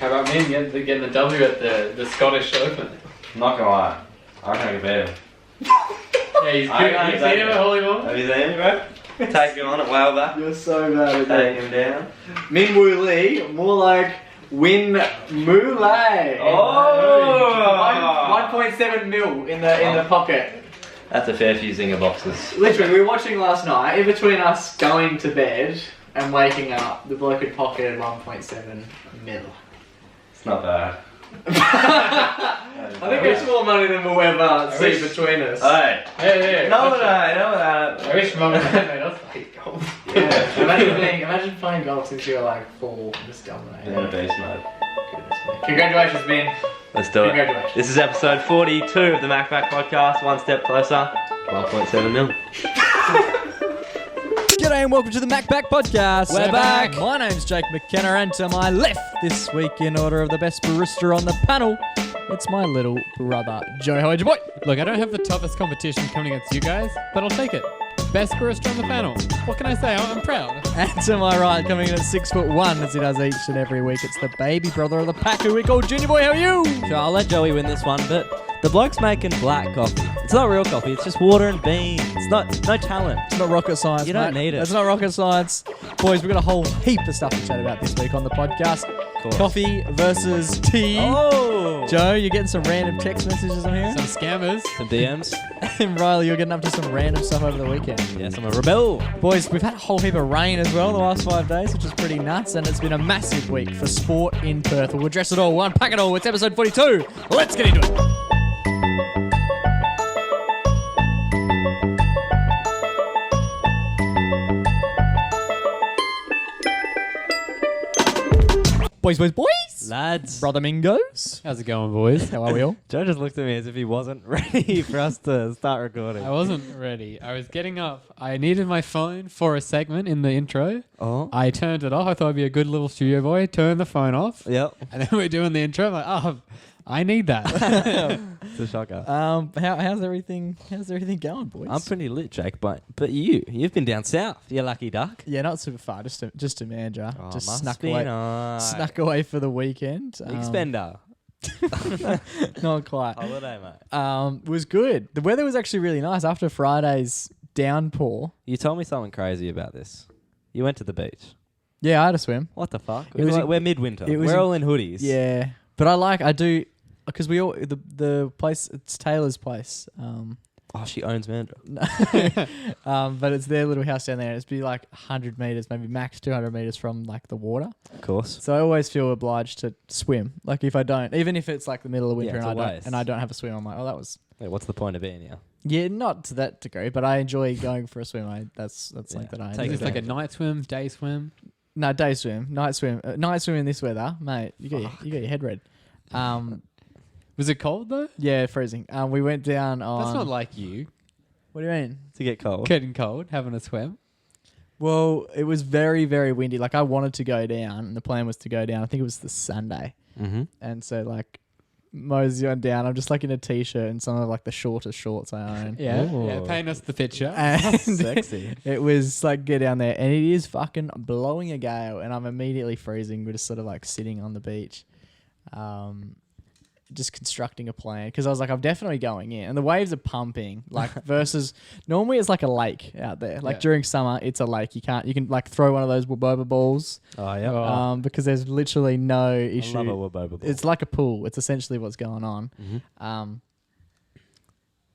How about me getting the W at the Scottish Open? I'm not gonna lie. I reckon I can beat him. Yeah, he's good. Have you seen him at Hollywood? Have you seen him, bro? Take him on a while back. You're so bad at Take that. him down. Min Woo Lee, more like Win Moo Lei. Oh! 1.7 mil in the pocket. That's a fair few zinger boxes. Literally, we were watching last night. In between us going to bed and waking up, the bloke had pocketed 1.7 mil. It's not bad. I think it's more money than we'll ever see wish- between us. Hey! Hey, No, watch it. no. I wish Mum and Dad made us play golf. Yeah. Imagine playing golf since you were like 4, just dominating. In a beast mode. Goodness me. Congratulations, Ben. Let's do it. Congratulations. This is episode 42 of the MacPack podcast. One step closer. 1.7 mil. G'day and welcome to the MacPack podcast. We're back. My name's Jake McKenna, and to my left this week, in order of the best barista on the panel, it's my little brother, Joe. How are you, boy? Look, I don't have the toughest competition coming against you guys, but I'll take it. Best barista on the panel. What can I say? I'm proud. And to my right, coming in at 6'1", as he does each and every week, it's the baby brother of the pack, who we call Junior Boy. How are you? Sure, I'll let Joey win this one, but the bloke's making black coffee. It's not real coffee, it's just water and beans. It's no talent. It's not rocket science, You don't mate. need it. It's not rocket science. Boys, we've got a whole heap of stuff to chat about this week on the podcast. Course. Coffee versus tea. Oh! Joe, you're getting some random text messages on here. Some scammers. Some DMs. And Riley, you're getting up to some random stuff over the weekend. Yes, I'm a rebel. Boys, we've had a whole heap of rain as well the last 5 days, which is pretty nuts, and it's been a massive week for sport in Perth. We'll address it all, we'll unpack it all. It's episode 42. Let's get into it. Boys. Lads. Brother Mingos. How's it going, boys? How are we all? Joe just looked at me as if he wasn't ready for us to start recording. I wasn't ready. I was getting up. I needed my phone for a segment in the intro. Oh. I turned it off. I thought I'd be a good little studio boy. Turned the phone off. Yep. And then we're doing the intro. I'm like, oh, I need that. It's a shocker. How's everything going, boys? I'm pretty lit, Jake, but you've been down south. You lucky duck. Yeah, not super far, just to Mandurah. Oh, just must snuck be away. nice. Snuck away for the weekend. Big spender. Not quite. Holiday, mate. Was good. The weather was actually really nice after Friday's downpour. You told me something crazy about this. You went to the beach. Yeah, I had a swim. What the fuck? It was We're midwinter. it was We're in- all in hoodies. Yeah, but I do, because we all the place. It's Taylor's place. Oh, she owns Mandurah. But it's their little house down there. It's be like 100 meters, maybe max 200 meters from like the water. Of course. So I always feel obliged to swim. Like if I don't, even if it's like the middle of winter it's and a I waste. don't have a swim, I'm like, oh, that was. Wait, what's the point of being here? Yeah, not to that degree, but I enjoy going for a swim. That's something that I Take enjoy. Is this like a doing. night swim, day swim? No, day swim, night swim. Night swim in this weather, mate. You got your head red. Was it cold though? Yeah, freezing. We went down on. That's not like you. What do you mean? To get cold. Getting cold, having a swim. Well, it was very, very windy. Like I wanted to go down, and the plan was to go down. I think it was the Sunday, Mm-hmm. and so like mosey on down. I'm just like in a t-shirt and some of like the shortest shorts I own. Yeah. Ooh. Yeah. Paint us the picture. And Sexy. it was like get down there, and it is fucking blowing a gale, and I'm immediately freezing. We're just sort of like sitting on the beach, just constructing a plan because I was like, I'm definitely going in, and the waves are pumping. Like versus normally it's like a lake out there. Like Yeah. during summer, it's a lake. You can like throw one of those Woboba balls, Oh, yeah. Oh. because there's literally no I issue. love a Woboba ball. It's like a pool. It's essentially what's going on. Mhm.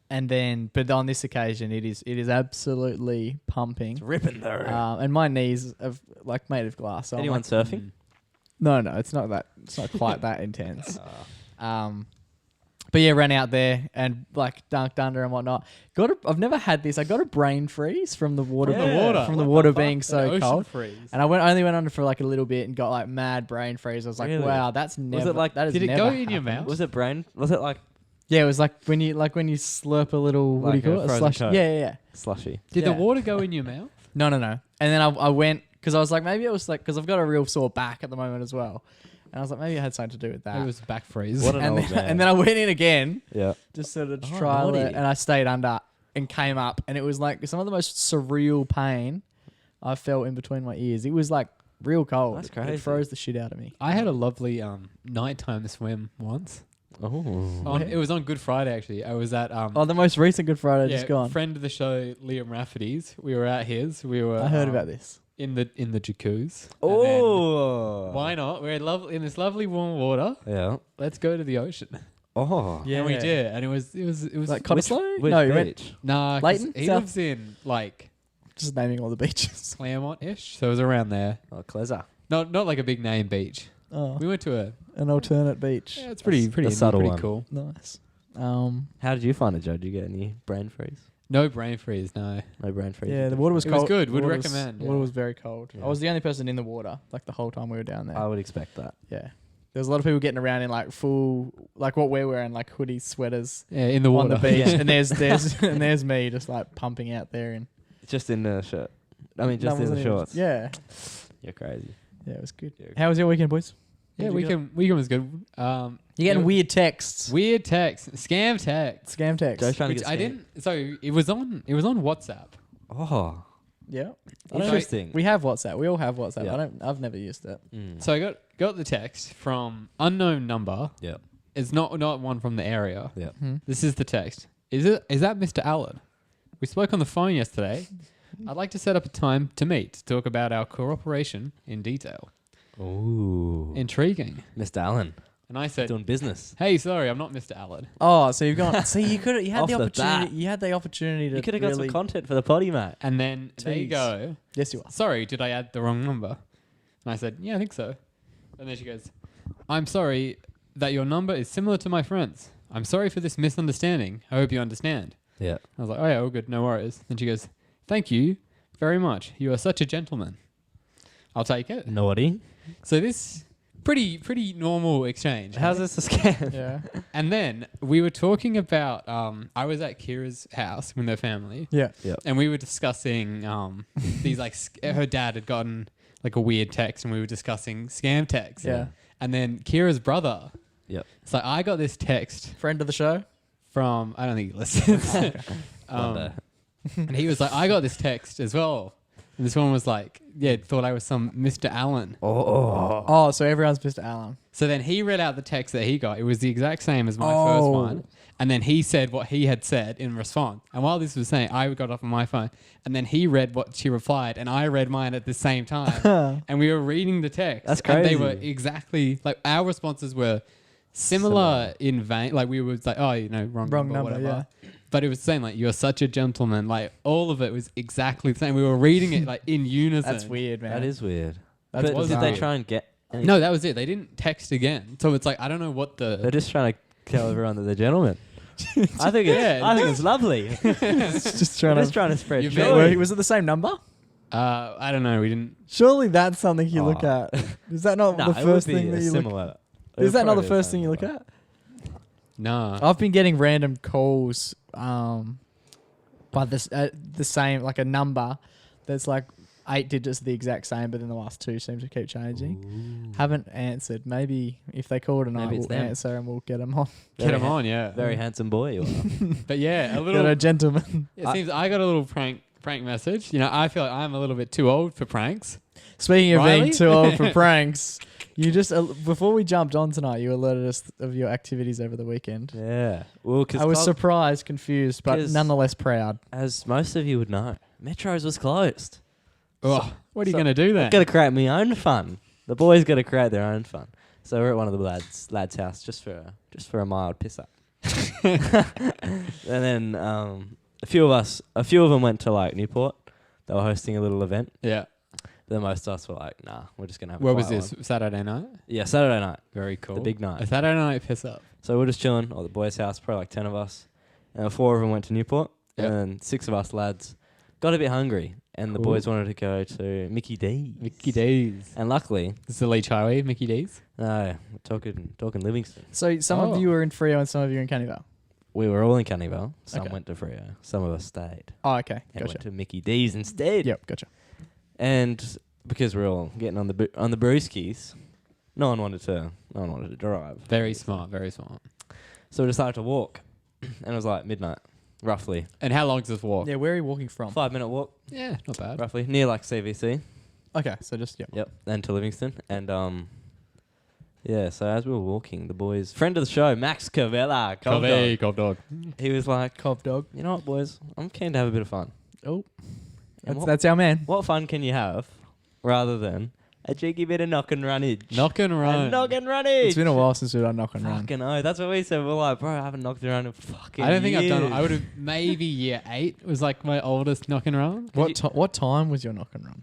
And then, but on this occasion, it is absolutely pumping. It's ripping though. And my knees are like made of glass. So I'm Anyone like, surfing? no, it's not that. It's not quite that intense. But yeah, ran out there and like dunked under and whatnot. I've never had this. I got a brain freeze from the water. From the water being so Ocean cold. freeze. And I only went under for like a little bit and got like mad brain freeze. I was like, Really? wow, that's never. it like- that has Did it never go in your happened. mouth? Was it like Yeah, it was like when you slurp a little. What do Like you a call it? A frozen slush. Coke. Yeah. slushy? Did Yeah. the water go in your mouth? No. And then I went because I was like, maybe it was like because I've got a real sore back at the moment as well, and I was like, maybe it had something to do with that. It was back freeze. What an and, old then, man. and then I went in again, Yeah. just sort of to Oh, trial naughty. it, and I stayed under and came up, and it was like some of the most surreal pain I felt in between my ears. It was like real cold. That's It crazy. froze the shit out of me. I had a lovely nighttime swim once. Oh. It was on Good Friday actually. I was at Oh, the most recent Good Friday just gone. friend of the show, Liam Rafferty's. We were at his. We were. I heard about this. in the jacuzzi. Oh. Why not? We're in this lovely warm water. Yeah. Let's go to the ocean. Oh. Yeah, And we did, and it was like Cottesloe? Which No, you went beach? nah. 'cause Leighton? He South? lives in like just naming all the beaches. Claremont-ish, so it was around there. Oh, Clezza. Not like a big name beach. Oh, We went to an alternate beach. it's pretty subtle pretty one. cool. Nice. How did you find it, Joe? Did you get any brain freeze? No brain freeze, no. No brain freeze. Yeah, the water was It cold. was good. Would Water recommend, The water yeah. was very cold. Yeah. I was the only person in the water like the whole time we were down there. I would expect that. Yeah. There was a lot of people getting around in like full, like what we're wearing, like hoodies, sweaters Yeah, in the on water. the beach, Yeah. and there's me just like pumping out there and Just in the shirt. I mean, just no, in the wasn't even- shorts. Yeah, You're crazy. yeah, it was good. Yeah. How was your weekend, boys? Yeah, What'd you weekend was good. You're getting yeah, weird texts, weird text, scam text. scam texts. Joe's trying to Which get I scammed. didn't. So it was on WhatsApp. Oh. Yeah, Interesting. we have WhatsApp. We all have WhatsApp. Yeah. I've never used it. Mm. So I got the text from unknown number. Yeah. It's not one from the area. Yeah. This is the text. Is that Mr. Allen? We spoke on the phone yesterday. I'd like to set up a time to meet to talk about our cooperation in detail. Ooh. Intriguing. Mr. Allen. And I said, Doing business. "Hey, sorry, I'm not Mr. Allen." Oh, so you've gone. See, you could. You had Off the the opportunity. bat. You had the opportunity to. You could have got really, some content for the potty, mate. And then they Tease. go, Yes, you are. "Sorry, did I add the wrong number?" And I said, "Yeah, I think so." And then she goes, "I'm sorry that your number is similar to my friend's. I'm sorry for this misunderstanding. I hope you understand." Yeah. I was like, "Oh yeah, all good, no worries." Then she goes, "Thank you very much. You are such a gentleman." I'll take it. Naughty. So this pretty normal exchange. How's this a scam? Yeah. And then we were talking about I was at Kira's house with her family. Yeah. And we were discussing these like her dad had gotten like a weird text, and we were discussing scam texts. Yeah. And then Kira's brother. Yep. It's like I got this text Friend of the show. from I don't think he listens. Wonder. And he was like, I got this text as well. And this one was like, yeah, thought I was some Mr. Allen. Oh, so everyone's Mr. Allen. So then he read out the text that he got. It was the exact same as my first one. And then he said what he had said in response. And while this was saying, I got off on my phone. And then he read what she replied. And I read mine at the same time. And we were reading the text. That's And they crazy. were exactly, like our responses were similar in vain. Like we were like, oh, you know, wrong number, whatever. yeah. But it was saying like, you're such a gentleman. Like all of it was exactly the same. We were reading it like in unison. That's weird, man. That is weird. That's But did bizarre. they try and get... No, that was it. They didn't text again. So it's like, I don't know what They're the... just trying to tell everyone that they're gentlemen. I think it's lovely. just They're trying just to. trying to spread You're joy. very- Was it the same number? I don't know. We didn't... Surely that's something you look Oh. at. Is that not No, the it would first be thing that you look? similar. Is that not the first thing you look at? No. I've been getting random calls by this the same, like a number that's like 8 digits the exact same, but then the last 2 seem to keep changing. Haven't answered. Maybe if they call tonight, Maybe it's we'll them. answer and we'll get them on. Get him on, yeah. Very handsome boy you are. But yeah, a Get little... a gentleman. It seems I got a little prank message. You know, I feel like I'm a little bit too old for pranks. Speaking of Riley? being too old for pranks, you just before we jumped on tonight, you alerted us of your activities over the weekend. Yeah. Well, because I was surprised, confused, but 'cause- nonetheless proud. as most of you would know, Metro's was closed. Oh, what are you so- going to do then? I've got to create my own fun. The boys got to create their own fun. So we're at one of the lads' house just for a mild piss up. And then a few of them went to like Newport. They were hosting a little event. Yeah. But most of us were like, nah, we're just gonna have. Where a was quiet this? one. Saturday night? Yeah, Saturday night, Very cool. the big night. A Saturday night piss up. So we're just chilling at the boys' house, probably like 10 of us. And 4 of them went to Newport. Yep. And 6 of us lads got a bit hungry. And the Cool. boys wanted to go to Mickey D's. Mickey D's. And luckily, This is the Leach Highway, Mickey D's. no, we're talking Livingston. So some Oh. of you were in Freo and some of you were in Cannyvale. We were all in Cannyvale. Some Okay. went to Freo. Some of us stayed. Oh, okay, And gotcha. went to Mickey D's instead. Yep, gotcha. And because we're all getting on the brewskis, no one wanted to drive. Very smart, very smart. So we decided to walk. And it was like midnight, roughly. And how long does this walk? Yeah, where are you walking from? 5-minute walk, Yeah, not bad. roughly, near like CVC. Okay, so just yeah. Yep, and to Livingston. And yeah, so as we were walking, the boys, friend of the show, Max Cavella, Cob dog. he was like, Cob dog. you know what, boys? I'm keen to have a bit of fun. Oh, And that's our man. what fun can you have rather than a cheeky bit of knock and runnage? Knock and run. Knock and runnage. It's been a while since we've done knock and run. Fucking oh, that's what we said. We're like, bro, I haven't knocked around in fucking I don't think I've done it. years. I would have maybe year 8 was like my oldest knock and run. What time was your knock and run?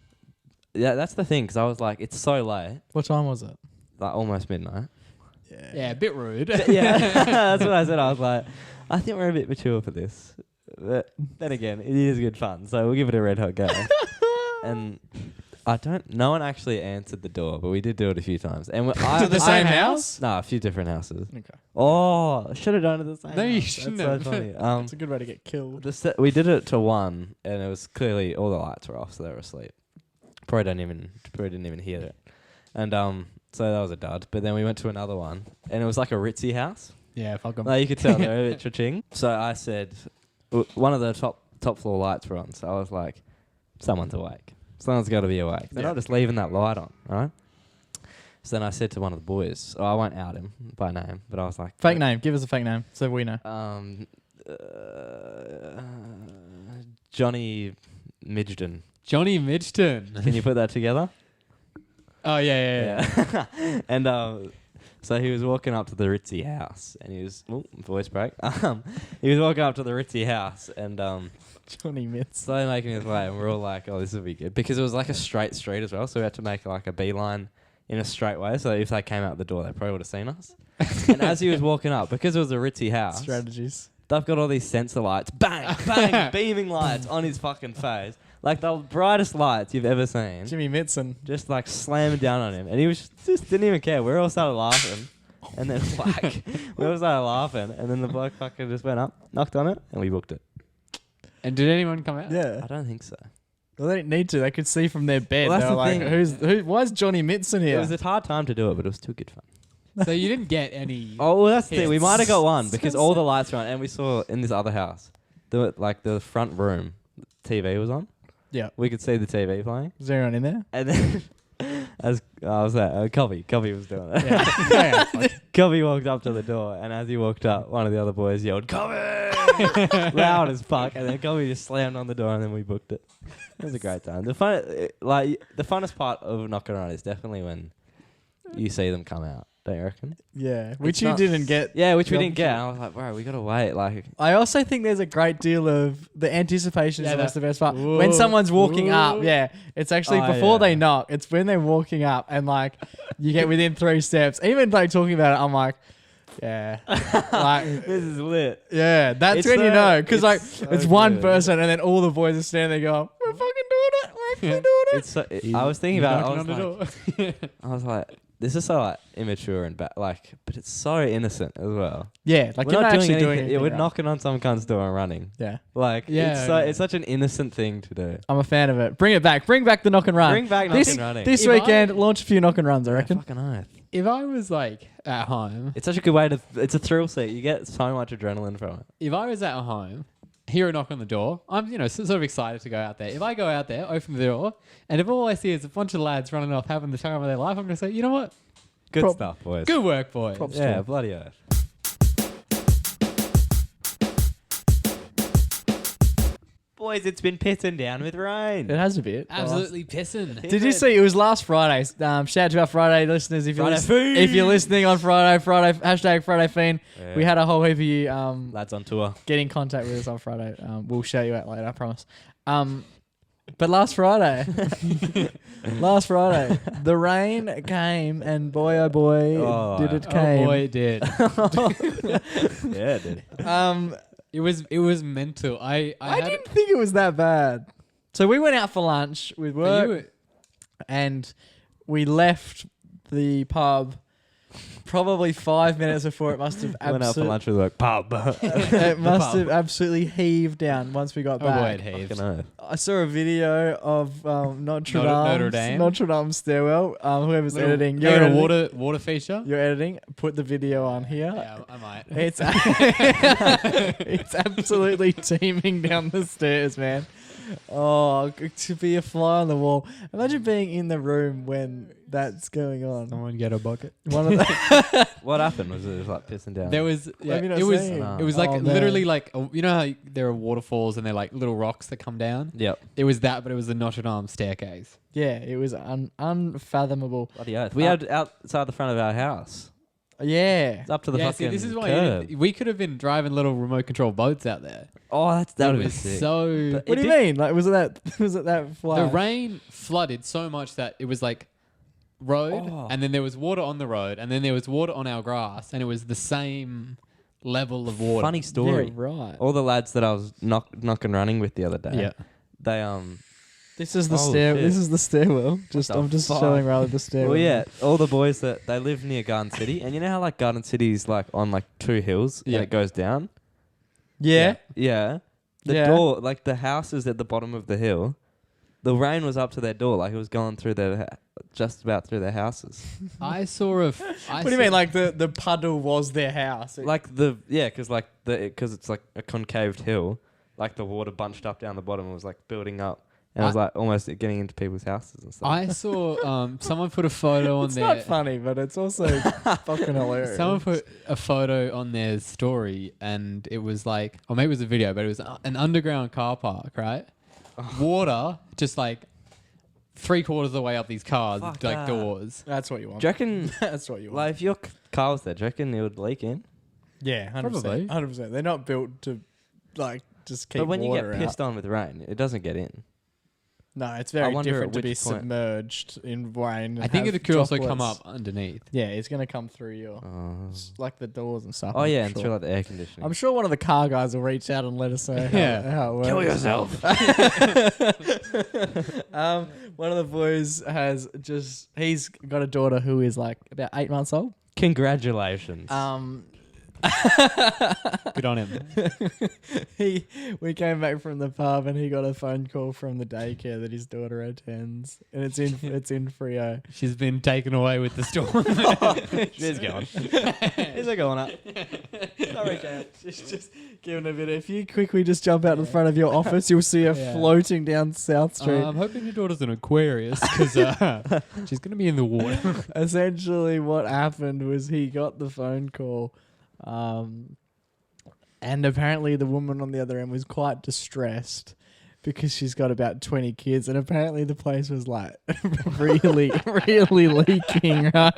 Yeah, that's the thing, because I was like, it's so late, What time was it? like almost midnight. Yeah, a bit rude. Yeah, that's what I said. I was like, I think we're a bit mature for this. But then again, it is good fun, so we'll give it a red hot go. And no one actually answered the door, but we did do it a few times. And To the same house? No, a few different houses. Okay. Oh, I should have done it the same. No, you house. shouldn't That's have. so funny. It's a good way to get killed. We did it to 1, and it was clearly all the lights were off, so they were asleep. Probably didn't even hear it. And so that was a dud. But then we went to another one, and it was like a ritzy house. Yeah, fuck 'em. Like you could tell they were a bit cha-ching. So I said, one of the top floor lights were on. So I was like, someone's awake. Someone's got to be awake. They're not just leaving that light on, right? So then I said to one of the boys, I won't out him by name, but I was like, Fake name. Give us a fake name so we know. Johnny Midgeton. Johnny Midgeton. Can you put that together? Oh, yeah. And so he was walking up to the ritzy house, and he was voice break. He was walking up to the ritzy house, and Johnny Mitz. slowly making his way, and we're all like, "Oh, this will be good," because it was like a straight street as well. So we had to make like a beeline in a straight way. So if they came out the door, they probably would have seen us. And as he was walking up, because it was a ritzy house, Strategies. they've got all these sensor lights, bang, bang, beaming lights on his fucking face, like the brightest lights you've ever seen. Jimmy Mitson. Just like slamming down on him, and he was just didn't even care. We all started laughing, and then whack, we all started laughing, and then the bloke fucking just went up, knocked on it, and we booked it. And did anyone come out? Yeah. I don't think so. Well, they didn't need to. They could see from their bed. Well, They that's were the like, thing. why is Johnny Mitson It here? was a hard time to do it, but it was still good fun. So you didn't get any. Oh, well, that's the thing. We Hits. might have got one because all the lights were on, and we saw in this other house, the front room, TV was on. Yeah. We could see the TV playing, Is there anyone in there? and then as I was there, Covey was doing it. Yeah. Covey walked up to the door, and as he walked up, one of the other boys yelled, "Covey!" loud as fuck, and then Covey just slammed on the door, and then we booked it. It was a great time. The funnest part of knocking around is definitely when you see them come out. Don't you reckon? Yeah. Which It's you not- didn't get. Yeah, which we the didn't get. And I was like, bro, we gotta wait. Like, I also think there's a great deal of the anticipation is Yeah, almost that- the best part. Whoa, When someone's walking up, whoa. yeah, it's actually Oh, before they yeah. knock. It's when they're walking up and like you get within 3 steps. Even like talking about it, I'm like, yeah, like this is lit. yeah. That's It's when you so- know because like it's so it's one good. person and then all the boys are standing there going, we're fucking doing it. We're actually doing it. It's so, I was thinking about it. I was, Knocking like, I was like, this is so like immature and like, but it's so innocent as well. Yeah, like We're you're not not actually doing anything. anything. Yeah, we're right. knocking on some cunt's door and running. Yeah, Like, Yeah, it's such an innocent thing to do. I'm a fan of it. Bring it back. Bring back the knock and run. Bring back this knocking running. this If I- weekend. Launch a few knock and runs. I Yeah, reckon. fucking oath. If I was like at home, It's such a good way to. It's a thrill seat. You get so much adrenaline from it. if I was at home, hear a knock on the door, I'm sort of excited to go out there. If I go out there, open the door, and if all I see is a bunch of lads running off having the time of their life, I'm gonna say, you know what? Good Prop- stuff, boys. Good work, boys. Props to Yeah, them. bloody oath. Boys, it's been pissing down with rain. It has a bit. Absolutely pissing. Did you see? It was last Friday. Shout out to our Friday listeners. If you're, Friday fiend. if you're listening on Friday, hashtag Friday Fiend. Yeah. We had a whole heap of you Lads on tour. get in contact with us on Friday. We'll shout you out later, I promise. But last Friday, the rain came, and boy, oh boy, Oh, did it Oh came. boy, it did. Yeah, dude. It was mental. I had didn't think it was that bad. So we went out for lunch with but work, you were- and we left the pub probably 5 minutes before it must have Went out for lunch with work. Pub. it must have absolutely heaved down once we got Oh boy, back. it heaved. Fucking oath. I saw a video of Notre Dame? Notre Dame stairwell. Whoever's Little- editing, you you're got a editing. water feature. You're editing. Put the video on here. Yeah, I might. It's it's absolutely teeming down the stairs, man. Oh, to be a fly on the wall. Imagine being in the room when that's going on. Someone get a bucket. One of the What happened? Was it just like pissing down? There was, yeah, Have you not it was, seen? it was like Oh, man. literally like, you know how there are waterfalls and they're like little rocks that come down? Yep. It was that, but it was a Notre Dame staircase. yeah, it was unfathomable. Bloody oath. We had outside the front of our house. Yeah. It's up to the Yeah, fucking see, this is why curb. we could have been driving little remote control boats out there. Oh, that It would be was sick. so. But What do you mean? Like, was it that fly? The rain flooded so much that it was like road, Oh. and then there was water on the road, and then there was water on our grass, and it was the same level of water. Funny story. Yeah, right. All the lads that I was knock and running with the other day. Yeah. They This is the Holy stair. shit. This is the stairwell. the I'm just fuck? showing Riley the stairwell. Well, yeah, all the boys that they live near Garden City, and you know how like Garden City's like on like two hills Yeah. and it goes down. Yeah. Yeah. The Yeah. door, like the house is at the bottom of the hill. The rain was up to their door, like it was going through just about through their houses. I saw a. What do you mean? Like the puddle was their house? Because it's like a concaved hill, like the water bunched up down the bottom and was like building up, and it was like almost getting into people's houses and stuff. I saw someone put a photo on It's their. not funny, but it's also fucking hilarious. Someone put a photo on their story, and it was like, or maybe it was a video, but it was an underground car park, right? Water, just like 3/4 of the way up these cars, Fuck like that. doors. That's what you want. Do you reckon, That's what you want. like, if your car was there, do you reckon it would leak in? Yeah, 100%. Probably. 100%. They're not built to like just keep But when you water get out. pissed on with rain, it doesn't get in. No, it's very wonder different at to be which point- submerged in rain. I and think have it could also come droplets. up underneath. Yeah, it's gonna come through your Oh, like the doors and stuff. oh I'm yeah, and sure. through like the air conditioning. I'm sure one of the car guys will reach out and let us know Yeah. how it works. Kill yourself. One of the boys he's got a daughter who is like about 8 months old. Congratulations. Good on him. We came back from the pub and he got a phone call from the daycare that his daughter attends, and it's in Frio. She's been taken away with the storm. She's going. Is it going up? She's just giving a bit. If you quickly just jump out in front of your office, you'll see her Yeah. floating down South Street. I'm hoping your daughter's an Aquarius because she's going to be in the water. Essentially, what happened was he got the phone call. And apparently the woman on the other end was quite distressed because she's got about 20 kids, and apparently the place was like really leaking, right?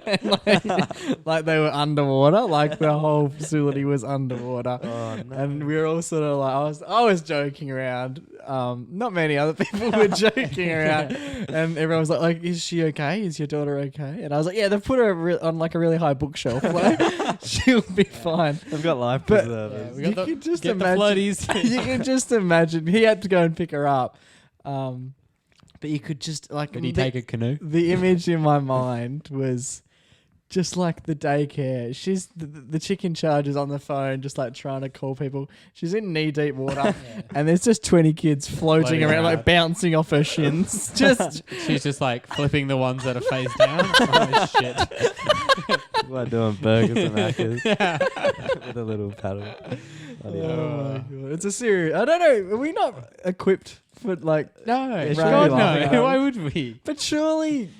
And like they were underwater, like the whole facility was underwater. Oh, no. And we were all sort of like, I was joking around. Not many other people were joking around, and everyone was like, "Is she okay? Is your daughter okay?" And I was like, "Yeah, they've put her on like a really high bookshelf. Like, she'll be fine." They've got life But- preservers. We got You the, can just get the imagine- floaties. You can just imagine he had to go and pick her up, but you could just like Did he take a canoe? the image in my mind was just like the daycare. She's the chick in charge is on the phone, just like trying to call people. She's in knee deep water, and there's just 20 kids floating Floating around, around. like bouncing off her shins. Just She's just like flipping the ones that are face down. Oh shit. We're doing burgers and macas with a little paddle. Bloody hell. oh my god, it's a serious. I don't know. Are we not equipped for like? No, Right. God Right. no. Why would we? But surely,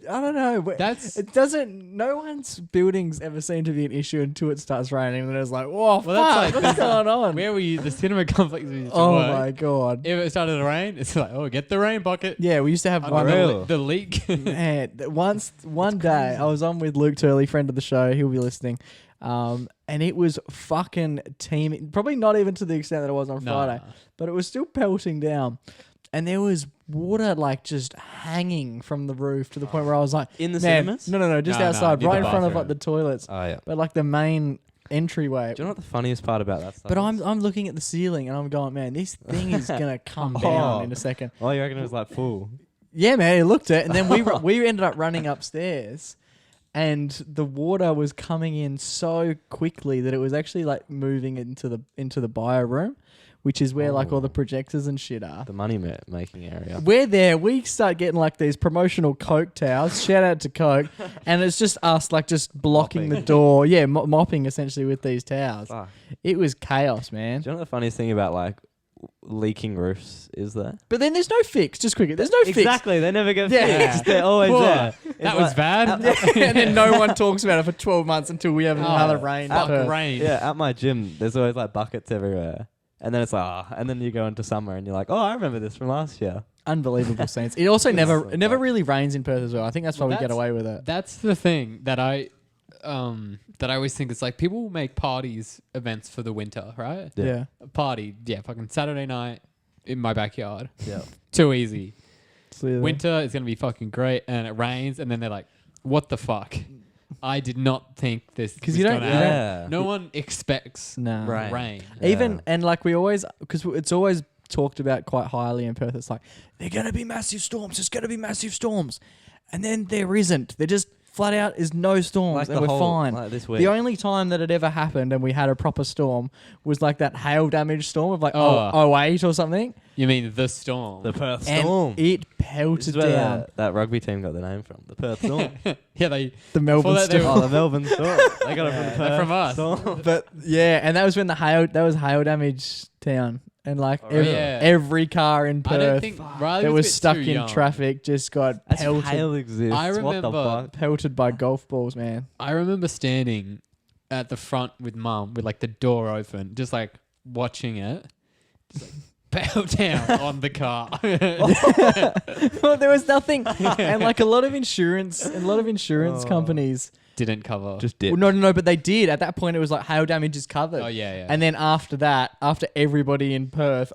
I don't know. That's It doesn't. No one's buildings ever seem to be an issue until it starts raining, and then it's like, whoa, Well, that's fuck, like- what's going on? where we the cinema complex we used to Oh work. my god. If it started to rain, it's like, oh, get the rain bucket. Yeah, we used to have I one. don't know, Unreal. the leak. Man, one day I was on with Luke Turley, friend of the show. He'll be listening. And it was fucking teeming. Probably not even to the extent that it was on No. Friday, but it was still pelting down. And there was water like just hanging from the roof to the point where I was like, In the man, cinemas? no, just No, no, outside, near right the in front of bathroom. like the toilets, Oh yeah. but like the main entryway. Do you know what the funniest part about that stuff But is? I'm looking at the ceiling and I'm going, man, this thing is gonna come down in a second. Oh, you reckon it was like full? Yeah, man, he looked at it, and then we ended up running upstairs, and the water was coming in so quickly that it was actually like moving into the bio room, which is where like all the projectors and shit are. The money making area. We're there. We start getting like these promotional Coke towels. Shout out to Coke, and it's just us like just blocking the door. Yeah, mopping essentially with these towels. Fuck. It was chaos, man. Do you know what the funniest thing about like leaking roofs is there? But then there's no fix. Just quickly, there's no fix. Exactly, they never get Yeah. fixed. They're always Poor. there. It's That was bad. And then no one talks about it for 12 months until we have another rain. Fuck Perth. rain. Yeah, at my gym, there's always like buckets everywhere. And then it's like, and then you go into summer and you're like, I remember this from last year. Unbelievable scenes. It also never so it never tough. really rains in Perth as well. I think that's why we get that's- away with it. That's the thing that I always think it's like people make parties events for the winter, right? Yeah. A party, fucking Saturday night in my backyard. Yeah. Too easy. Clearly. Winter is gonna be fucking great, and it rains, and then they're like, "What the fuck? I did not think this." 'Cause was you don't- gonna you don't- happen." Yeah. No one expects No. Right. rain. Even and like we always, because it's always talked about quite highly in Perth. It's like they're gonna be massive storms. There's gonna be massive storms, and then there isn't. They're just flat out is no storms, Like and the we're whole- fine. like this week. The only time that it ever happened and we had a proper storm was like that hail damage storm of like Oh. 08 or something, You mean the storm? The Perth and Storm. it This pelted is where down. that rugby team got the name from. The Perth Storm. Yeah, they The Melbourne that they storm. Oh, the Melbourne Storm. They got it from the they're Perth from us. Storm. But yeah, and that was when that was hail damage town, and like yeah. every car in I don't Perth think Riley that was, was a bit stuck too in young. traffic just got That's pelted, hail exists. I What the remember- fuck? pelted by golf balls, man. I remember standing at the front with mum with like the door open, just like watching it, just like pow down on the car. Well, there was nothing, and like a lot of insurance companies. Didn't cover. Just dip. Well, no, but they did. At that point, it was like hail damage is covered. Oh yeah. And then after that, after everybody in Perth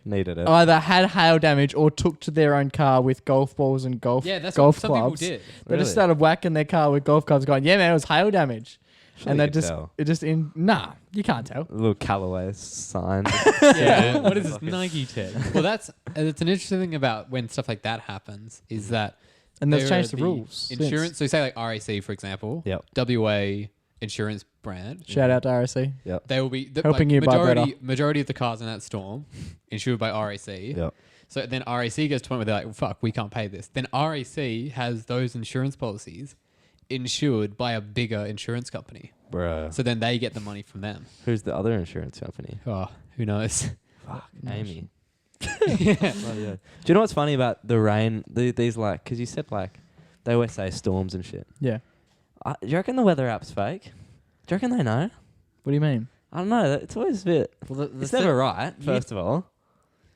Needed it. either had hail damage or took to their own car with golf balls and that's golf what some people clubs. did. They Really? just started whacking their car with golf clubs, going, "Yeah, man, it was hail damage." Surely And you they could just tell. it just in nah, you can't tell. A little Callaway sign. Yeah. What is this Nike tag? Well, it's an interesting thing about when stuff like that happens is that And they've there changed are the rules. Insurance. So say like RAC for example. Yep. WA insurance brand. Shout out to RSC. They will be Helping you buy better. majority of the cars in that storm insured by RAC. Yep. So then RAC gets to the point where they're like, fuck, we can't pay this. Then RAC has those insurance policies insured by a bigger insurance company. Bruh. So then they get the money from them. Who's the other insurance company? Oh, who knows? Amy. Oh, yeah. Do you know what's funny about the rain? These like, because you said like, they always say storms and shit. Yeah. Do you reckon the weather app's fake? Do you reckon they know? What do you mean? I don't know. It's always a bit. Well, It's never right. First of all,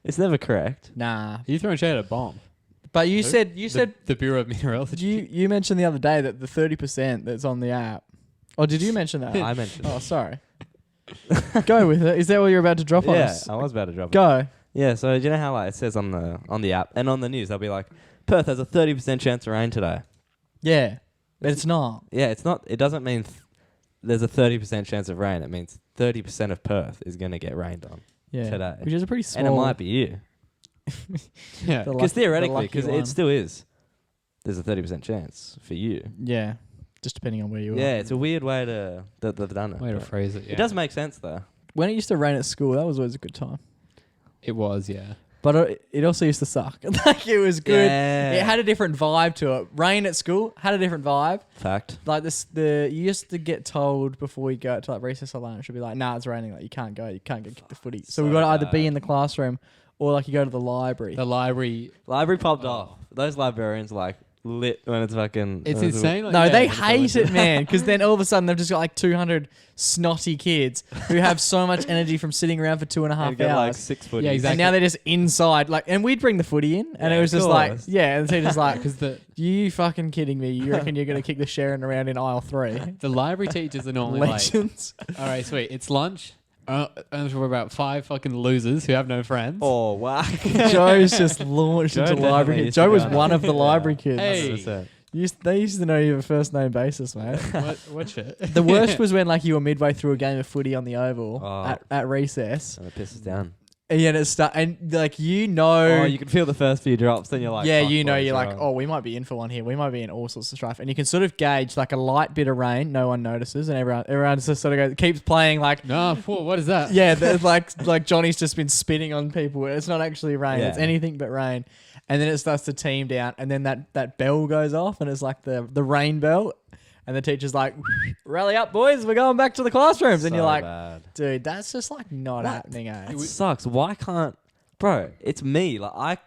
it's never correct. Nah. Are you throwing shade at a bomb? But you Who? said The Bureau of Meteorology. you mentioned the other day that the 30% that's on the app. Or did you mention that? I mentioned. Oh, sorry. Go with it. Is that what you're about to drop on Yeah, us? I was about to drop it. Go. Yeah, so do you know how like it says on the app and on the news they'll be like, Perth has a 30% chance of rain today. Yeah. But it's not. Yeah, it's not. It doesn't mean there's a 30% chance of rain. It means 30% of Perth is going to get rained on Yeah. today, Which is a pretty small. and it might be you. Yeah. The Because lucky- theoretically, the because lucky one. it still is. There's a 30% chance for you. Yeah. Just depending on where you are. Yeah, it's a weird way that they've done it. Way to but phrase it. Yeah. It does make sense though. When it used to rain at school, that was always a good time. It was, yeah. But it also used to suck. Like, it was good. Yeah. It had a different vibe to it. Rain at school had a different vibe. Fact. Like you used to get told before you go to like recess or lunch, it'd be like, nah, it's raining. Like, you can't go. You can't go kick the footy. So we So got to either be bad. in the classroom or like you go to the library. The library. Library popped off. Those librarians like lit when it's fucking. It's when insane. Like, No, yeah, they when it's hate like- it, man. Because then all of a sudden they've just got like 200 snotty kids who have so much energy from sitting around for 2.5 and get like hours. 6 foot. Yeah, exactly. And now they're just inside, like, and we'd bring the footy in, and Yeah, it was of just like, course. yeah, and so just like, Because the you fucking kidding me? You reckon you're gonna kick the Sharon around in aisle 3? library teachers are normally like, Legends. all right, sweet, it's lunch. We're about 5 fucking losers who have no friends. Oh wow. Joe's just launched Joe into definitely library. used to Joe go was on one that. of the Yeah. library kids. Hey. 100%. They used to know you on a first name basis, mate. What shit? The worst was when like you were midway through a game of footy on the oval Oh. at recess, And it pisses down. and yet and like Oh, you can feel the first few drops, then you're like, yeah, fuck, you know, boys, you're like, right. oh, we might be in for one here. We might be in all sorts of strife, and you can sort of gauge like a light bit of rain. No one notices, and everyone just sort of goes, keeps playing like. No, what is that? Yeah, like Johnny's just been spitting on people. It's not actually rain. It's Yeah. anything but rain. And then it starts to team down, and then that bell goes off, and it's like the rain bell, and the teacher's like, "Rally up, boys! We're going back to the classrooms." And So you're like, bad. "Dude, that's just like not happening." It sucks. Why can't, bro? It's me. Like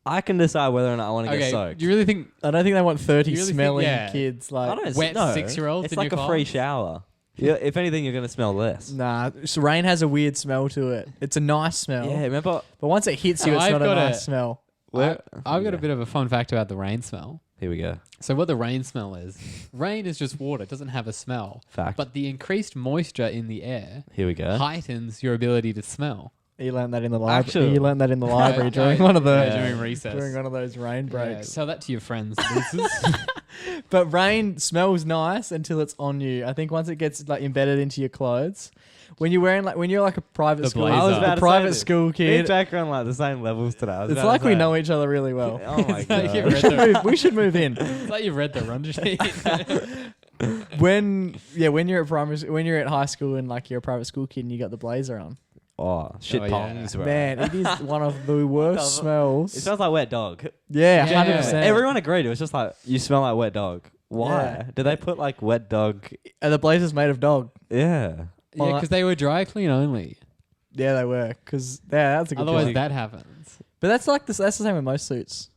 I can decide whether or not I want to get Okay, soaked. do you really think I don't think they want 30 You really think- smelling yeah. kids. I Like, don't wet know. 6-year-olds It's in like your a free class? shower. Yeah, if anything, you're gonna smell less. nah, so rain has a weird smell to it. It's a nice smell, Yeah, remember? but once it hits you, So it's I've not a got nice smell. I've got a bit of a fun fact about the rain smell. Here we go. So what the rain smell is, rain is just water. It doesn't have a smell. Fact. But the increased moisture in the air Here we go. heightens your ability to smell. You learned that in the library. Actually- You learned that in the library No, during no, one of the yeah, during recess. during one of those rain Yeah, breaks. tell that to your friends. Losers. But rain smells nice until it's on you. I think once it gets like embedded into your clothes, when you're wearing when you're like a private The school, blazer. I was about a to private say this. school Me kid, and Jack are on like the same levels today. it's like we know each other really well. Oh my It's like god. you've we, read should the, move, we should move in. it's like you've read the run sheet. When you're at high school and like you're a private school kid and you got the blazer on, Oh, shit Oh, yeah. pongs, bro. man, it is one of the worst smells. It smells like wet dog. Yeah, Yeah. 100%. Everyone agreed. It was just like, you smell like wet dog. Why? Yeah. Did they put like wet dog? And the blazer's made of dog. Yeah. Yeah, because they were dry clean only. Yeah, they were. Because that's a good Otherwise, point. that happens. But that's like this. That's the same with most suits.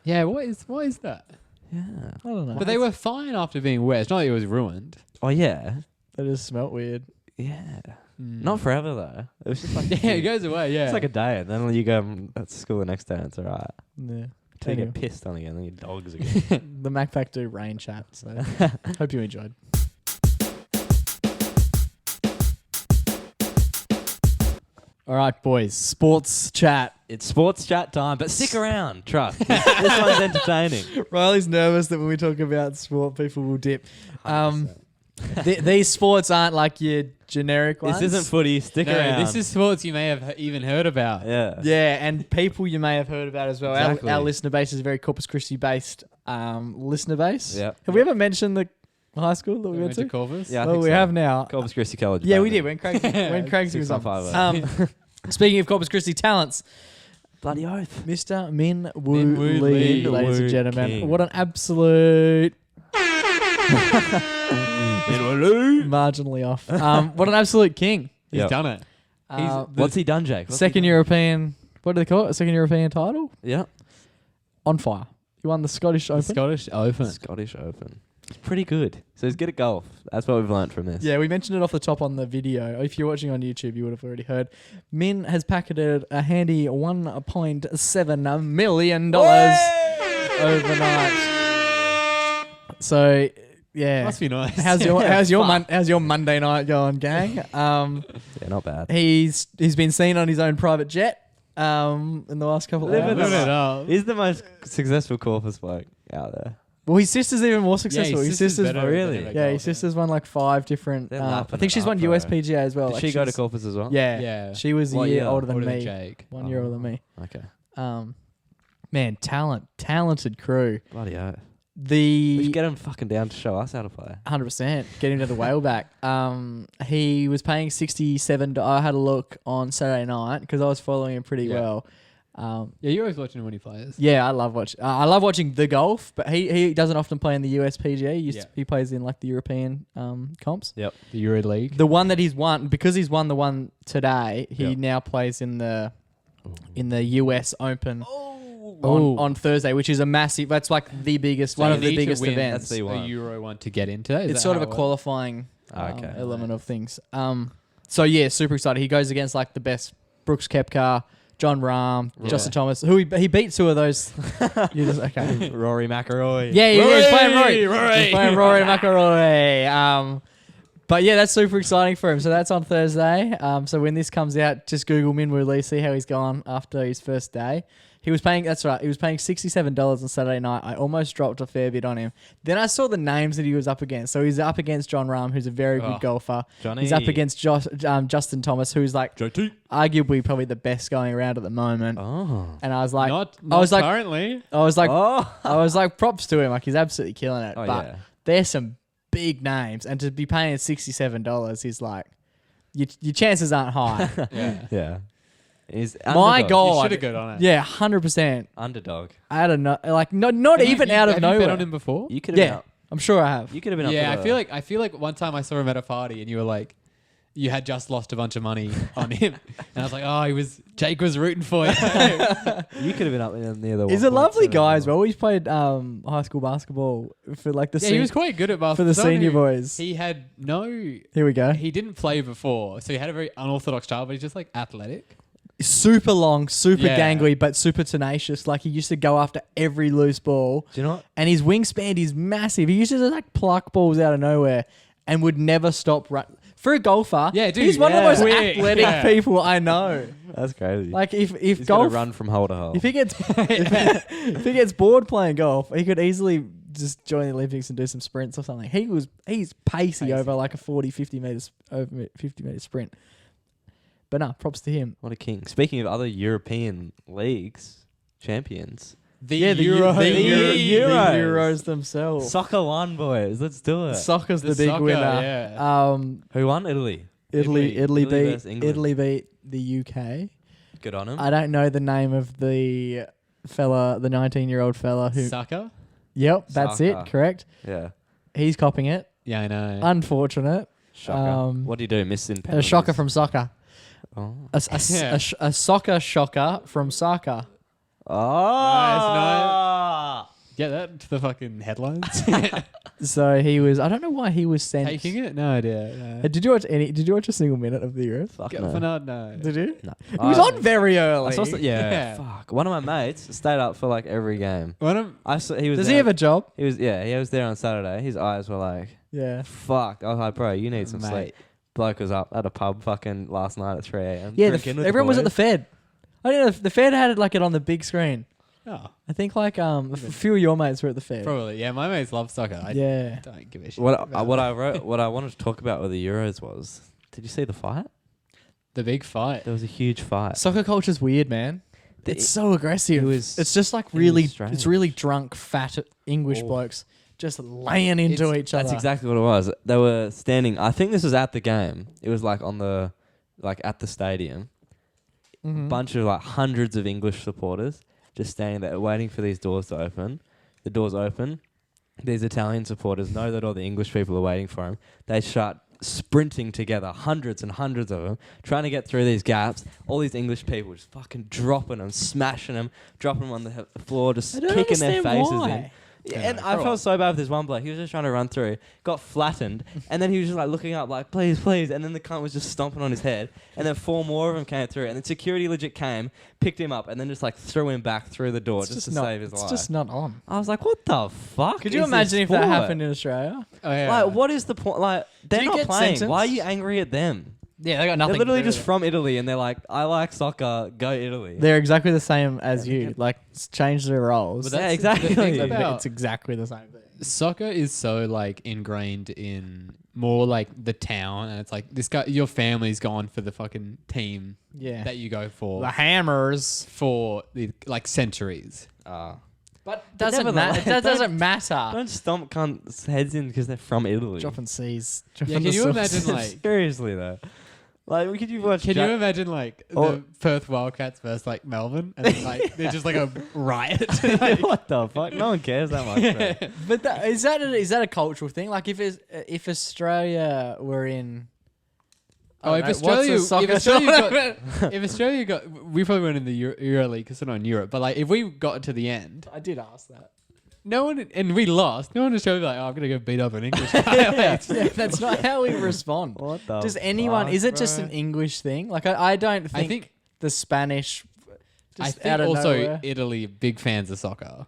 Yeah, what is that? Yeah. I don't know. But they were fine after being wet. It's not like it was ruined. Oh yeah. They just smelt weird. Yeah. Not forever though. It was just like Yeah, it goes away. Yeah, it's like a day, and then you go at school the next day, and it's alright. Yeah. Till you Anyway. get pissed on again, then your dogs again. The MacPack do rain chat. So hope you enjoyed. All right, boys. Sports chat. It's sports chat time, but stick around. Trust. This one's entertaining. Riley's nervous that when we talk about sport, people will dip. These sports aren't like your generic ones. This isn't footy. Stick No, around. this is sports you may have even heard about. Yeah. Yeah, and people you may have heard about as well. Exactly. Our listener base is very Corpus Christi based listener base. Yeah. Have we ever mentioned the high school that we went to? Corpus. Yeah, I Well, think we so. have now. Corpus Christi College. Yeah, we apparently. did when Craig's was on. 6.5. Speaking of Corpus Christi talents, Bloody oath. Mr. Min Woo Min Woo Lee, Lee. ladies and Woo gentlemen. King. What an absolute marginally off. What an absolute king. He's Yep. done it. What's he done, Jake? What's he Second done? European. What do they call it? Second European title. Yeah. On fire. He won the Scottish The Open. Scottish Open. Scottish Open. It's pretty good. So he's good at golf. That's what we've learnt from this. Yeah, we mentioned it off the top on the video. If you're watching on YouTube, you would have already heard. Min has pocketed a handy $1.7 million overnight. So, yeah. Must be nice. How's your Monday night going, gang? Yeah, not bad. He's been seen on his own private jet in the last couple of Living hours. Living it up. He's the most successful Corpus bloke out there. Well, his sister's even more successful. his his sister's sister's better really? than yeah, his sister's won like 5 different. They're I lapping think it she's up, won bro. USPGA as well. Did Like, she go to she's- Corpus as well? Yeah, Yeah. She was a What year year? older than Older than me. Jake. 1 year older than me. Okay. Man, talented crew. Bloody oath. We The should get him fucking down to show us how to play. 100%. Get him to the whaleback. He was paying $67. I had a look on Saturday night because I was following him pretty Yeah. well. Yeah, you're always watching him when he plays. Yeah, I love watching the golf, but he doesn't often play in the USPGA. He plays in like the European comps. The Euro League. The one that he's won, because he's won the one today, he Yep. now plays in the US Open Oh. on Thursday, which is a massive. That's like the biggest, one you of the need to biggest win. events. That's the one. A Euro one to get into. Is It's that sort of how a it works? qualifying Okay. element of things. So yeah, super excited. He goes against like the best Brooks Koepka, John Rahm, Yeah. Justin Thomas, who he beat 2 of those. You just, okay. Rory McIlroy. Yeah, he's playing Rory. Rory. He's playing Rory McIlroy. But yeah, that's super exciting for him. So that's on Thursday. So when this comes out, just Google Min Woo Lee, see how he's gone after his first day. He was paying $67 on Saturday night. I almost dropped a fair bit on him. Then I saw the names that he was up against. So he's up against John Rahm, who's a very good golfer. Johnny. He's up against Justin Thomas, who's like JT. arguably probably the best going around at the moment. Oh. And I was like, Not currently. I was like, Oh. props to him. Like he's absolutely killing it. Oh, but yeah. there's some big names, and to be paying $67 is like your chances aren't high. Yeah. Yeah. He's My underdog. God. You should have got on it. Yeah, 100%. Underdog. I don't know, like not even out of have you bet nowhere. on him before? You could have. Yeah, I'm sure I have. You could have been. Yeah, up to I feel like one time I saw him at a party and you were like, you had just lost a bunch of money on him, and I was like, Jake was rooting for you. You could have been up near the. He's a lovely 1.7 guy as well. He's played high school basketball for like the He was quite good at basketball. for the Someone senior who- boys. He had no. Here we go. He didn't play before, so he had a very unorthodox style, but he's just like athletic. Super long, super Yeah. gangly, but super tenacious. Like he used to go after every loose ball. Do you know what? And his wingspan is massive. He used to just like pluck balls out of nowhere and would never stop run. For a golfer, Yeah, dude, he's one of the most quick. athletic Yeah. people I know. That's crazy. Like if He's golf, gonna run from hole to hole. if he gets if he gets bored playing golf, he could easily just join the Olympics and do some sprints or something. He's pacey over like a 50 meters over 50 meter sprint. But no, props to him. What a king. Speaking of other European leagues, champions. The Yeah, the Euro. Euros themselves. Soccer won, boys. Let's do it. Soccer's the, The big soccer, winner. yeah. Who won? Italy. Italy Italy beat versus England. Italy beat the UK. Good on him. I don't know the name of the fella, the 19-year-old fella who. Sucker? Yep, that's Saka. it. Correct. Yeah. He's copying it. Yeah, I know. Unfortunate. Shocker. What do you do? Miss in A penalties? shocker from soccer. Oh. Yeah. A soccer shocker from soccer. Oh. Get that to the fucking headlines. So he was. I don't know why he was sent. Taking it? No idea. Did you watch a single minute of the Euros? Fuck Get no. Fernand, no. Did you? No. He was on very early. I saw yeah. Yeah. Fuck. One of my mates stayed up for like every game. One of I saw he was. Does there. he have a job? He was. Yeah. He was there on Saturday. His eyes were like, Yeah. fuck. I was like, bro, you need some Mate. sleep. Bloke was up at a pub fucking last night at 3 a.m. Yeah. drinking with Everyone was at the boys. Fed. I don't know. The Fed had it like it on the big screen. Oh, I think like a few of your mates were at the Fed. probably. Yeah, my mates love soccer. I Yeah. don't give a shit. What about I wrote, what I wanted to talk about with the Euros was, did you see the fight? the big fight. There was a huge fight. Soccer culture's weird, man. It's so aggressive. it was- It's just like it was really, strange. it's really drunk, fat English Oh. blokes just laying into each other. That's exactly what it was. They were standing. I think this was at the game. It was like at the stadium. Mhm. Bunch of like hundreds of English supporters just standing there waiting for these doors to open. The doors open. These Italian supporters know that all the English people are waiting for them. They start sprinting together, hundreds and hundreds of them, trying to get through these gaps. All these English people just fucking dropping them, smashing them, dropping them on the floor, just I don't kicking their understand faces why. in. Yeah, Yeah, and I grow felt up. so bad with this one bloke. He was just trying to run through, got flattened, and then he was just like looking up, like, please, please. And then the cunt was just stomping on his head. And then 4 more of them came through. And then security legit came, picked him up, and then just like threw him back through the door just to save his life. It's just not on. I was like, what the fuck? Could you is imagine this if that sport? happened in Australia? Oh, yeah. Like, what is the point? Like, they're you not get playing. sentenced? Why are you angry at them? Yeah, they got They're literally just from Italy, and they're like, I like soccer, go Italy. They're exactly the same as Yeah, you. Like, change their roles. But Yeah, that's exactly. the thing But about It's exactly the same thing. soccer is so like ingrained in more like the town, and it's like this guy, your family's gone for the fucking team Yeah. that you go for The Hammers. for the like centuries. But nevertheless, that doesn't matter. Don't stomp cunts' heads in because they're from Italy. Dropping C's. Yeah, can you imagine like? Seriously though, like, could you watch? Can you imagine like Or- the Perth Wildcats versus like Melbourne, and then, like they're just like a riot? what the fuck? No one cares that much. Bro. But is that a cultural thing? Like if Australia were in. Oh, I if don't know, what's Australia, a soccer if Australia tournament? got, if Australia got, we probably weren't in the Euro League because we're not in Europe. But like, if we got to the end, I did ask that. no one, and we lost. No one in Australia would be like, oh, I'm gonna go beat up an English guy. Yeah, that's not how we respond. What the? Does anyone? fuck, Is it just bro? an English thing? Like I don't think, I think the Spanish. I Just think out of also nowhere. Italy big fans of soccer.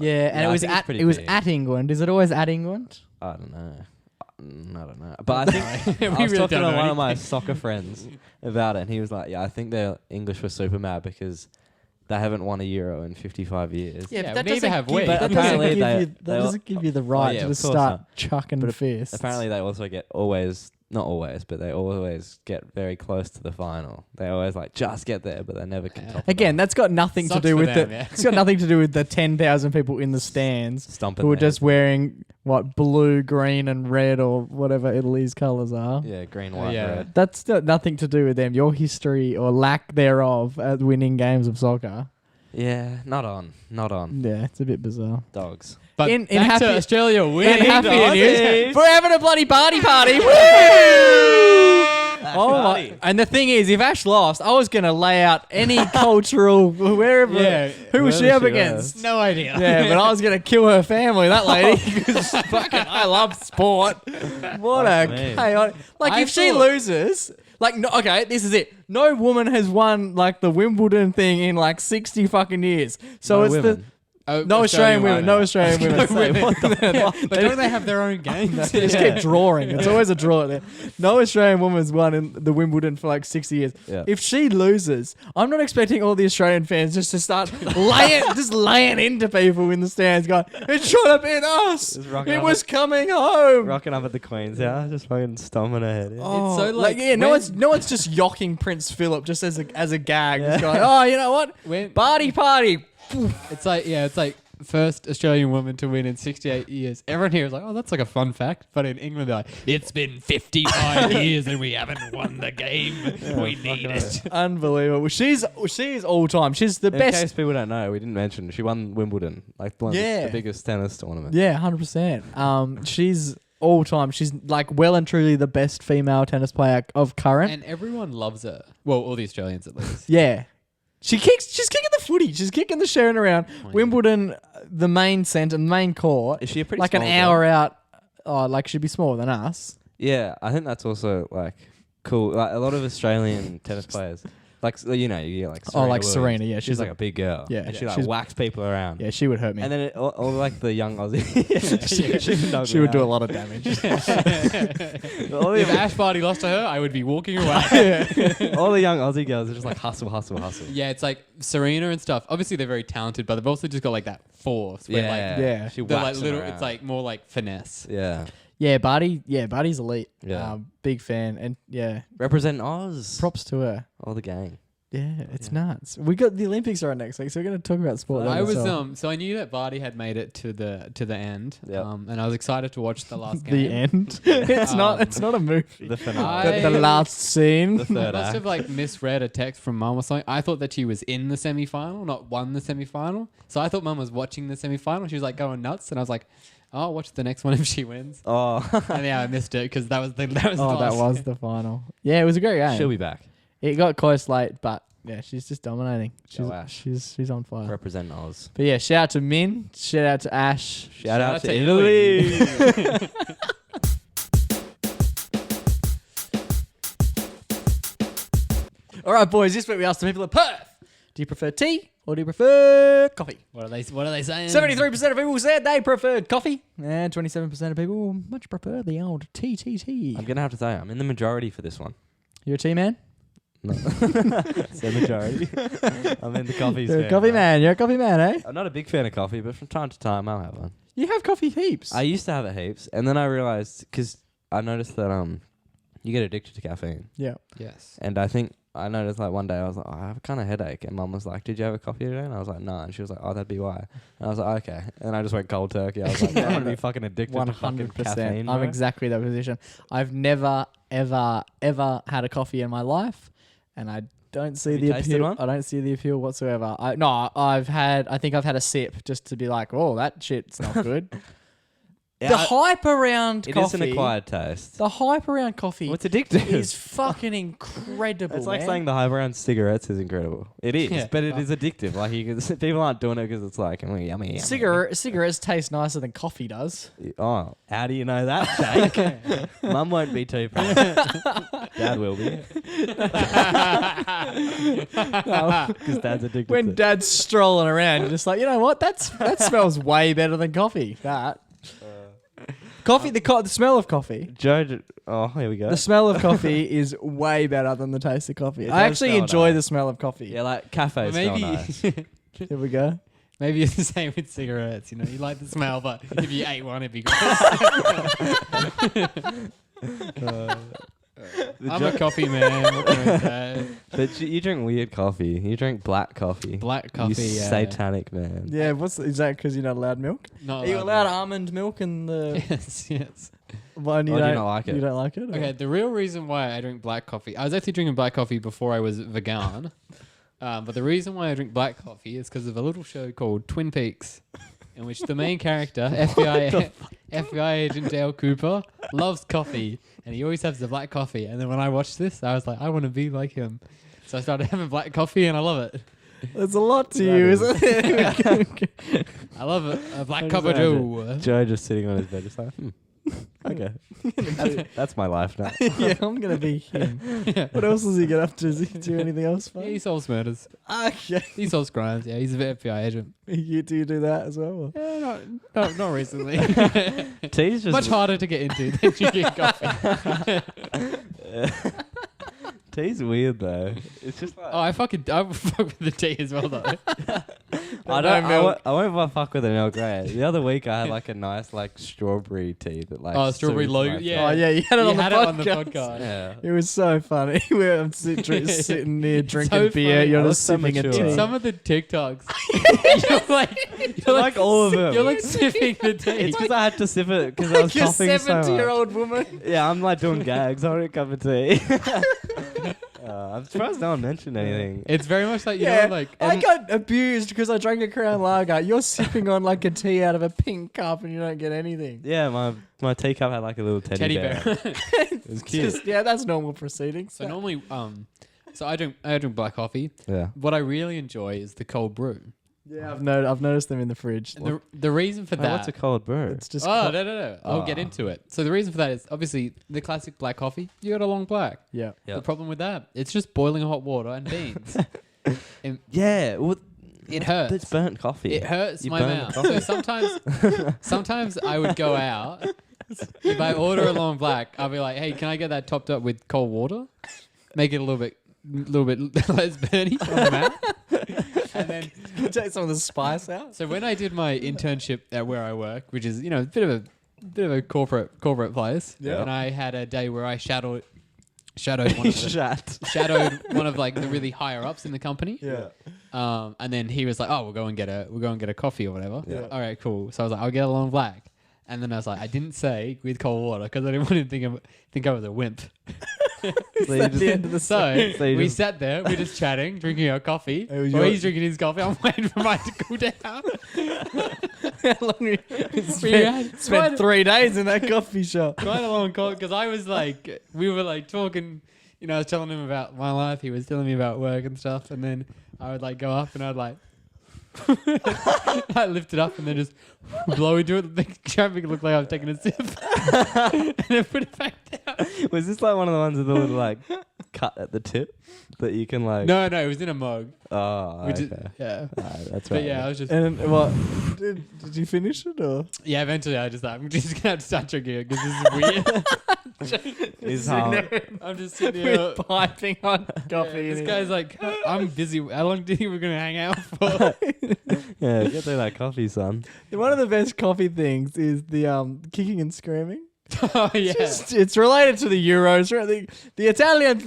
Yeah, and Yeah, it I was think it's at pretty it was big. at England. Is it always at England? I don't know. I don't know. But I think We I was really talking don't to know one of my anything. soccer friends about it, and he was like, "Yeah, I think their English were super mad because they haven't won a Euro in 55 years." Yeah, but we that need to doesn't have give, wheat. that But doesn't apparently give they- you they all- doesn't give you the right yeah, to of just course start not. chucking But fists. Apparently, they also get always, not always, but they always get very close to the final. They always like just get there, but they never can top it Again, up. that's got nothing to Sucks do for with them, the. yeah. It's got nothing to do with the 10,000 people in the stands Stomping who are there. just wearing what blue, green, and red or whatever Italy's colours are. Yeah, green, white, yeah. red. That's got nothing to do with them. Your history or lack thereof at winning games of soccer. Yeah, not on. Yeah, it's a bit bizarre. Dogs. But In back to happy- Australia And winning. happier news, Aussies. we're having a bloody party. Woo! Oh my! party. And the thing is, if Ash lost, I was gonna lay out any cultural wherever. Yeah, who was she whoever up she against? No idea. Yeah, but I was gonna kill her family, that lady, because fucking I love sport. What a Fuck me. chaotic! Like I if she thought- loses, like no, okay, this is it. No woman has won like the Wimbledon thing in like 60 fucking years. So No it's women. Oh, no Australian women. No Australian women. Say, what the fuck? But don't they have their own games? They just keep drawing. It's always a draw there. No Australian woman's won in the Wimbledon for like 60 years. Yeah. If she loses, I'm not expecting all the Australian fans just to start laying into people in the stands going, it should have been us. Just rocking It up was coming home. Rocking up at the Queen's house, just fucking stomping her head. Yeah. Oh, so, like, yeah, no when- one's just yocking Prince Philip just as a gag. Just going, oh, you know what? When- Party. It's like first Australian woman to win in 68 years. Everyone here is like, oh, that's like a fun fact. But in England, they're like, it's been 55 years and we haven't won the game. We need it. Unbelievable. She's all time. She's the In best. case people don't know, we didn't mention she won Wimbledon, like one of Yeah. the biggest tennis tournament. Yeah, 100%. She's all time. She's like well and truly the best female tennis player of current. And everyone loves her. Well, all the Australians at least. Yeah. She's kicking the footy. She's kicking the Sharon around. Oh, yeah. Wimbledon, the main centre, main court. Is she a pretty like an small hour girl? out? Oh, like she'd be smaller than us. Yeah, I think that's also like cool. Like a lot of Australian tennis players, like you know, you get like Serena like Williams. Serena, yeah, she's she's like a big girl. Yeah, and yeah, she like she's- whacks people around. Yeah, she would hurt me. And then all like the young Aussie, she would do a lot of damage. all, If the, Ash Barty lost to her, I would be walking away. all the young Aussie girls are just like hustle. Yeah, it's like Serena and stuff. Obviously, they're very talented, but they've also just got like that force. Where, like, Yeah. She they're like whacks them little. around. It's like more like finesse. yeah, Barty's elite. Yeah. Big fan. And yeah, represent Oz. props to her. All the gang. Yeah, it's nuts. We got the Olympics are on next week, so we're going to talk about sport. I was so. so I knew that Barty had made it to the end. Yep. And I was excited to watch the last game. The end. It's not a movie. The finale. The last scene. The I third must act. have like misread a text from Mum or something. I thought that she was in the semi-final, not won the semi-final. So I thought Mum was watching the semi-final. She was like going nuts, and I was like, "Oh, I'll watch the next one if she wins." Oh, And yeah, I missed it because that was the That last was game. the final. Yeah, it was a great game. she'll be back. It got close late, but yeah, she's just dominating. Ash. She's on fire. Represent Oz. But yeah, shout out to Min. Shout out to Ash. Shout out to Italy. Italy. All right, boys. This week we asked the people of Perth: do you prefer tea or do you prefer coffee? What are they saying? 73% of people said they preferred coffee, and 27% of people much prefer the old tea. I'm gonna have to say I'm in the majority for this one. You're a tea man. No, it's the majority. I'm in the coffee. You're a coffee man. You're a coffee man, eh? I'm not a big fan of coffee, but from time to time I'll have one. You have coffee heaps. I used to have it heaps, and then I realized because I noticed that you get addicted to caffeine, yeah. Yes. and I think I noticed like one day I was like, oh, I have a kind of headache, and Mum was like, "Did you have a coffee today?" And I was like, "No," and she was like, "Oh, that'd be why." And I was like, "Okay," and I just went cold turkey. I was like, "I'm gonna be fucking addicted to fucking 100%. caffeine." I'm bro." exactly that position. I've never, ever had a coffee in my life, and I don't see Have you the tasted appeal. one? I don't see the appeal whatsoever. I think I've had a sip just to be like, oh, that shit's not good. Yeah, The hype around it is coffee. an acquired taste. The hype around coffee What's addictive? is fucking incredible. It's like man. saying the hype around cigarettes is incredible. It is, Yeah. but it is addictive. Like you can, people aren't doing it because it's like yummy. Cigarettes taste nicer than coffee does. Oh, how do you know that, Jake? Mum won't be too proud. Dad will be. Because Dad's addicted When to it. Dad's strolling around, you're just like, you know what? That smells way better than coffee. That coffee, the smell of coffee. Joe, oh, here we go. The smell of coffee is way better than the taste of coffee. It I does actually smell enjoy nice. the smell of coffee. Yeah, like cafes Well, smell nice. Here we go. Maybe it's the same with cigarettes. You know, you like the smell, but if you ate one, it'd be gross. I'm a coffee man. What can I say? But you drink weird coffee. You drink black coffee. Black coffee. You Yeah. satanic man. Yeah, is that because you're not allowed milk? Not Are you allowed almond milk in the Yes, yes. one? Oh, do you not like it? You don't like it? Okay, the real reason why I drink black coffee, I was actually drinking black coffee before I was vegan. But the reason why I drink black coffee is because of a little show called Twin Peaks, in which the main character, FBI agent Dale Cooper, loves coffee, and he always has the black coffee. And then when I watched this, I was like, I want to be like him. So I started having black coffee, and I love it. There's a lot to you, isn't it? I love it. A black cup of Joe. Joe just sitting on his bed, just like, okay, that's my life now. Yeah, I'm gonna be him. What else does he get up to? Does he do anything else Yeah, fun? he solves murders. Okay. He solves crimes. Yeah, he's an FBI agent. Do you do that as well? Yeah, not recently. T's just Much harder to get into than drinking coffee. Tea's weird though. It's just like Oh, I fuck with the tea as well though. I won't fuck with an Earl Grey. The other week I had like a nice like strawberry tea that like Strawberry soothes logo. my Yeah. Oh yeah, you had it, You on, had the it on the podcast. Yeah. It was so funny. Where I'm sitting there drinking so beer, funny. you're I was just so sipping a mature. tea. In some of the TikToks, you're like all of them. You're like sipping the tea. It's because I had to sip it because I was You're coughing so much. 70-year-old woman. Yeah, I'm like doing gags. I want a cup of tea. I'm surprised no one mentioned anything. It's very much like, you Yeah, know, like... I got abused because I drank a Crown Lager. You're sipping on like a tea out of a pink cup and you don't get anything. Yeah, my teacup had like a little teddy bear. It was cute. Yeah, that's normal proceedings. So normally, so I drink black coffee. Yeah. What I really enjoy is the cold brew. Yeah, I've noticed them in the fridge. And the reason for Wait, that... what's a cold brew? It's just Oh, no. I'll get Ah. into it. So the reason for that is obviously the classic black coffee. You got a long black. yeah. Yep. The problem with that, it's just boiling hot water and beans. Yeah, well, It hurts. it's burnt coffee. It hurts You my burn the mouth. coffee. So sometimes I would go out. If I order a long black, I'll be like, "Hey, can I get that topped up with cold water? Make it a little bit less burny on the mouth." And then, Take some of the spice out. so when I did my internship at where I work, which is a bit of a corporate place, Yeah. and I had a day where I shadowed one of the, Shat. shadowed one of like the really higher ups in the company. Yeah. And then he was like, "Oh, we'll go and get a coffee or whatever." Yeah. All right, cool. So I was like, "I'll get a long black." And then I was like, I didn't say with cold water because I didn't want to think I was a wimp. So you At just- the end of the So you we just- sat there, we're just chatting, drinking our coffee. It was While your- he's drinking his coffee, I'm waiting for mine to cool down. How long we We had spent 3 days in that coffee shop. quite a long call because I was like, we were like talking. I was telling him about my life. He was telling me about work and stuff. And then I would like go up and I'd like, I lift it up and then just blow into it. Try to make it look like I was taking a sip, and then put it back down. Was this like one of the ones with the little like cut at the tip that you can like? No, it was in a mug. Oh, Which okay. is, yeah. Alright, that's But right. yeah, I was just And what? Did you finish it or? yeah. Eventually, I just thought I'm just gonna have to start drinking it because this is weird. It's hard. I'm just sitting here. With piping hot coffee. This in guy's like, I'm busy. How long do you think we're gonna hang out for? Yeah, get through that coffee, son. it. One of the best coffee things is the kicking and screaming. Oh yeah. It's related to the Euros, right? The Italians,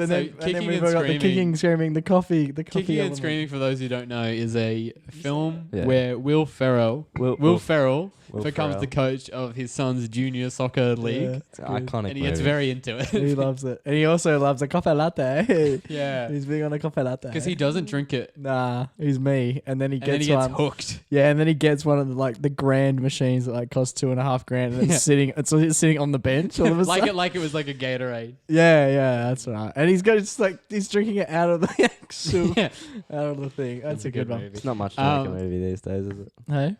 and So then kicking we've and got the screaming. kicking, screaming, the coffee Kicking and element. Screaming, for those who don't know, is a film Yeah. where Will Ferrell Will Ferrell Will becomes Ferrell. the coach of his son's junior soccer league, Yeah, It's an iconic and he gets movie. very into it. he loves it, and he also loves a coffee latte. Yeah, He's big on a coffee latte because he doesn't drink it, Nah, he's me, and then he and then gets he gets one. hooked. Yeah, and then he gets one of the grand machines that like cost $2.5 grand, and it's Yeah. it's sitting on the bench all of a sudden. like it was like a Gatorade. Yeah, that's right. And he's got just like he's drinking it out of the actual Yeah, out of the thing. That's a good one. movie. It's not much to make a Um, movie these days, is it? Hey,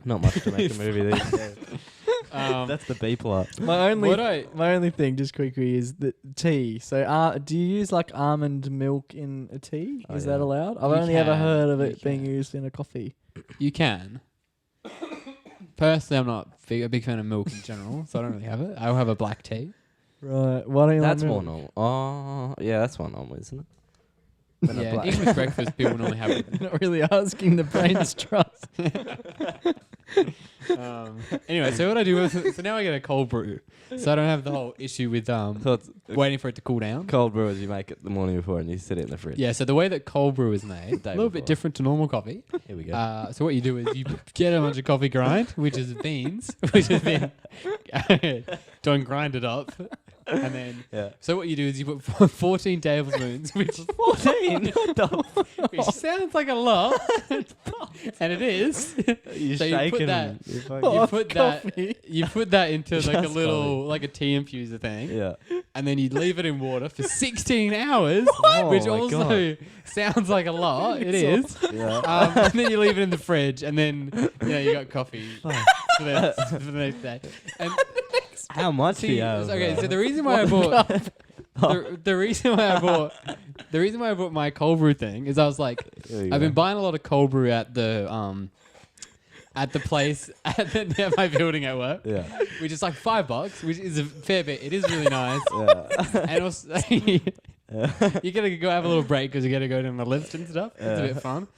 Not much to make a movie these days. That's the B plot. my what only thing, just quickly, is the tea. So, do you use like almond milk in a tea? Oh, Is yeah. that allowed? I've You only ever can, heard of you it being can. used in a coffee. You can. Personally, I'm not a big fan of milk in general, so I don't really have it. I'll have a black tea. Right? Why don't you? That's like more milk? normal. Oh, yeah, that's more normal, isn't it? Than a Yeah, black. English breakfast people normally have it. Not really asking the brain's trust. Anyway, so what I do is, so now I get a cold brew, so I don't have the whole issue with So it's waiting for it to cool down. cold brew as you make it the morning before and you sit it in the fridge. Yeah, so the way that cold brew is made, Day a little before. bit different to normal coffee. Here we go. So what you do is you get a bunch of coffee grind, which is beans, which has been done grinded up, And then, Yeah. so what you do is you put 14 tablespoons, which 14. What the which sounds like a lot, and it is. You So shaking. you put that. You You put coffee. that. You put that into like a Just little, like a tea infuser thing, Yeah. and then you leave it in water for 16 hours, Oh which my also sounds like a lot. It is. Yeah. And then you leave it in the fridge, and then you got coffee for the next day. And How much do see, you have? okay, so the reason why I bought the reason why I bought my cold brew thing is I was like, I've been buying a lot of cold brew at the place near my building at work, Yeah. which is like $5, which is a fair bit. It is really nice, Yeah. and also you're gonna go have a little break because you gotta go to my lift and stuff. It's a bit fun.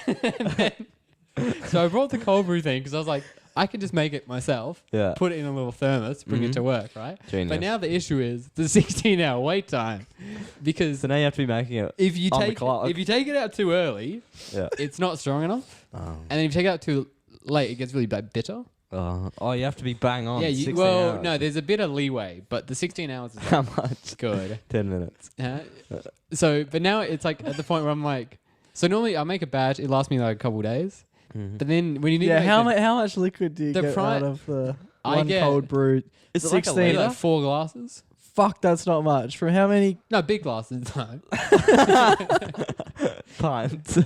And then, so I brought the cold brew thing because I was like, I can just make it myself, Yeah. put it in a little thermos, bring it to work, right? Genius. But now the issue is the 16-hour wait time, because So now you have to be making it. if you on the take clock. it out too early, Yeah. it's not strong enough, Oh. and then if you take it out too late, it gets really bitter. Oh, you have to be bang on. Yeah, 16 well, hours. no, there's a bit of leeway, but the 16 hours is How much? good. 10 minutes. So, but now it's like at the point where I'm like, so normally I make a batch, it lasts me like a couple of days, Mhm. but then when you need Yeah, to make how much liquid do you the get pri- out of the I one get- cold brew? Is it like a 16. like 4 glasses. Fuck, that's not much. From how many? No, big glasses. No. Pints.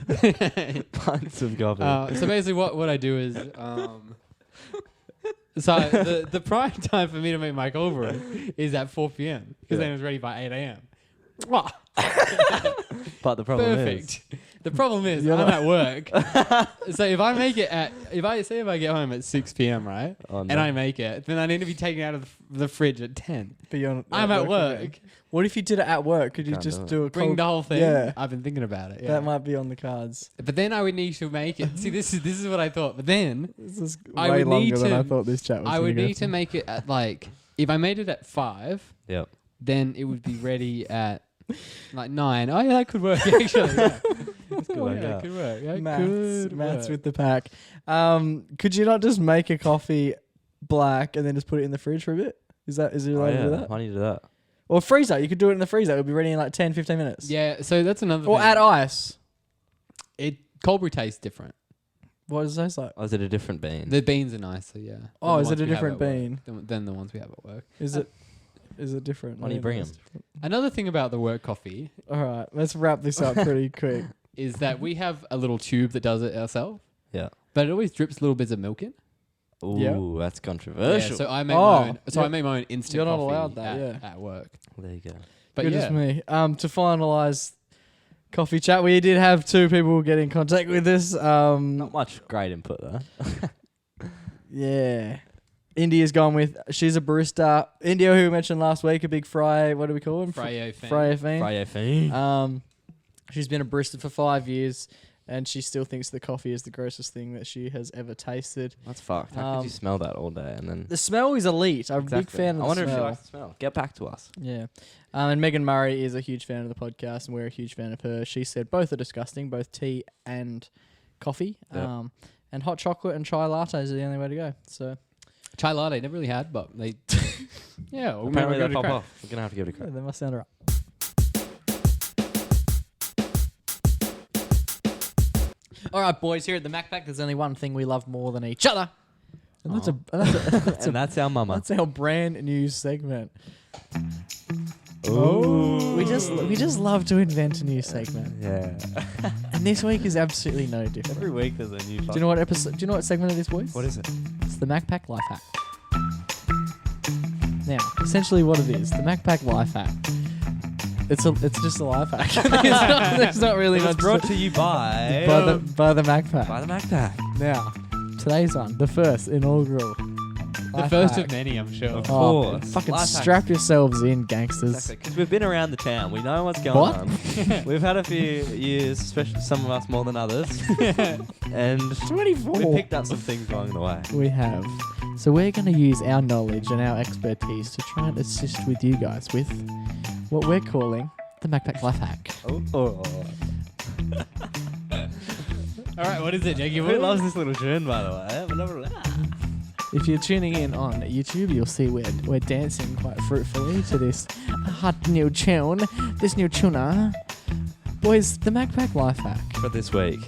Pints of coffee. So basically, what I do is, so the prime time for me to make my cold brew is at 4 p.m. because then it's ready by 8 a.m. But the problem Perfect. The problem is I'm at work, so if I get home at 6 p.m. right, Oh, no. and I make it, then I need to be taken out of the fridge at 10. But you're I'm at again. work. What if you did it at work? Could you Can't just do do a Bring cold? the whole thing. Yeah. I've been thinking about it. Yeah. That might be on the cards. But then I would need to make it. See, this is what I thought. But then This is I way would need longer than I to- thought this chat was. I would gonna go need to for. make it at like, if I made it at 5, Yep. then it would be ready at like 9. Oh yeah, that could work actually. Yeah. Good Oh, like yeah, that. it could work. Yeah, it Maths could maths work. with the pack. Could you not just make a coffee black and then just put it in the fridge for a bit? Is there a way to do that? Why do you do that? Or freezer. You could do it in the freezer. It would be ready in like 10, 15 minutes. Yeah, so that's another Or thing. add ice. Cold brew tastes different. What does it taste like? Or is it a different bean? The beans are nicer, yeah. than Oh, the is it ones a we have different at work, bean? Than the ones we have at work. Is it different? Why don't you bring 'em? Another thing about the work coffee All right, let's wrap this up pretty quick. is that we have a little tube that does it ourselves, Yeah. but it always drips little bits of milk in. Ooh, Yeah. that's controversial. Yeah, so I make Oh, my own. So yeah. I make my own instant You're not coffee allowed that, at work. There you go. But Good yeah, as me. To finalise coffee chat, we did have 2 people get in contact with us. Not much great input there. Yeah. India's gone with, she's a barista. India, who we mentioned last week, a big fry, what do we call him? Fryo fan. Fryer fan. Fryo fiend. She's been a barista for 5 years, and she still thinks the coffee is the grossest thing that she has ever tasted. That's fucked. How could you smell that all day and then? The smell is elite. I'm a big fan of the I wonder smell. if she likes the smell. Get back to us. Yeah. And Megan Murray is a huge fan of the podcast, and we're a huge fan of her. She said both are disgusting, both tea and coffee. Yep. And hot chocolate and chai lattes are the only way to go. So Chai latte never really had, but they. Yeah, well, Apparently we're they gonna pop crack. off. We're gonna have to give it a yeah, crack. they must sound right. All right, boys. Here at the MacPack, there's only one thing we love more than each other, and that's And that's our mama. that's our brand new segment. Ooh. We just love to invent a new segment, Yeah. and this week is absolutely no different. Every week there's a new. Do you know what episode? Do you know what segment it is, boys? What is it? It's the MacPack Life Hack. Now, essentially, what it is, the MacPack Life Hack. It's just a life hack. There's not really It's much. brought to you by by the MacPack. by the MacPack. Now, today's one, the first inaugural. The first of many, I'm sure. Of Oh, course. fucking Life hacks. strap yourselves in, gangsters. Exactly, because we've been around the town. We know what's going What? on. We've had a few years, especially some of us more than others, and 24. we picked up some things along the way. We have. So we're going to use our knowledge and our expertise to try and assist with you guys with what we're calling the MacPack Life Hack. Oh. All right, what is it, Jackie? Who loves this little tune, by the way? If you're tuning in on YouTube, you'll see we're dancing quite fruitfully to this hot new tune. This new tuna. Boys, the MacPack life hack. For this week.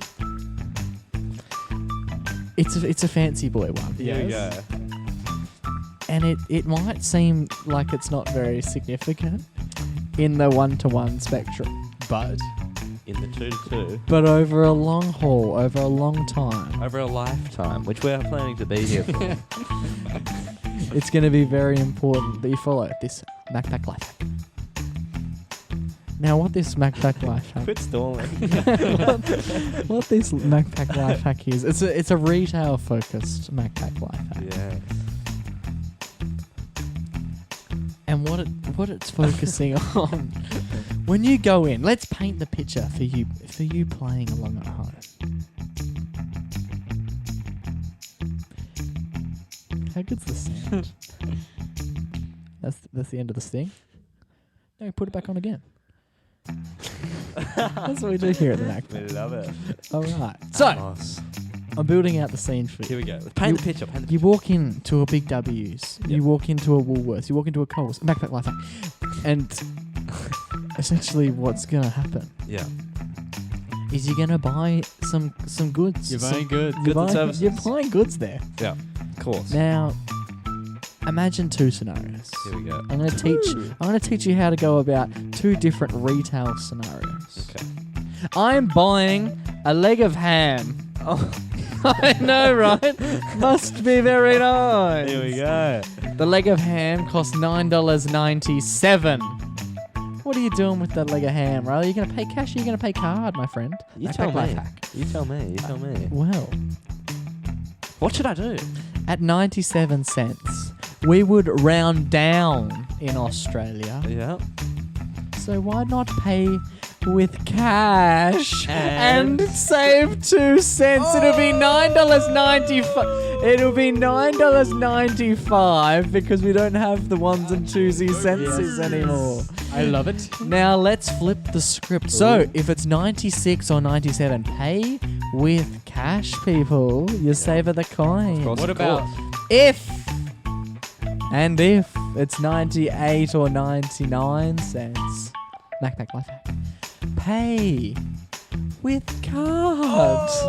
It's a fancy boy one. Here we go. And it might seem like it's not very significant in the 1-to-1 spectrum. But In the 2-2. But over a long haul, over a long time, Over a lifetime, which we are planning to be here for. it's going to be very important that you follow this MacPack life hack. Now, what this MacPack life hack, Quit stalling. what this MacPack life hack is, it's a retail focused MacPack life hack. Yeah. And what it's focusing on, when you go in, let's paint the picture for you playing along at home. How good's the sound? That's the end of the sting. No, put it back on again. That's what we do here at the MacPack. We love it. All right. So Nice. I'm building out the scene for Here you. we go. Paint the picture. You walk into a Big W's. Yep. You walk into a Woolworths. You walk into a Coles. MacPack life hack. And essentially, what's gonna happen Yeah. is you're gonna buy some goods. You're buying goods. Goods and services. You're buying goods there. Yeah. Of course. Now, imagine two scenarios. Here we go. I'm gonna teach you how to go about two different retail scenarios. Okay. I'm buying a leg of ham. Oh, I know, right? Must be very nice. Here we go. The leg of ham costs $9.97. What are you doing with that leg of ham, right? Are you going to pay cash or are you going to pay card, my friend? You MacPack tell life me. hack. You tell me. You tell me. Well, What should I do? at 97 cents, we would round down in Australia. Yeah. So why not pay with cash And- and save 2 cents? It'll be $9.95. It'll be $9.95 because we don't have the ones and twosies senses anymore. I love it. Now let's flip the script. So if it's 96 or 97, pay with cash, people. You savor the coin. course. What about If it's 98 or 99 cents, MacPack life hack, pay with cards.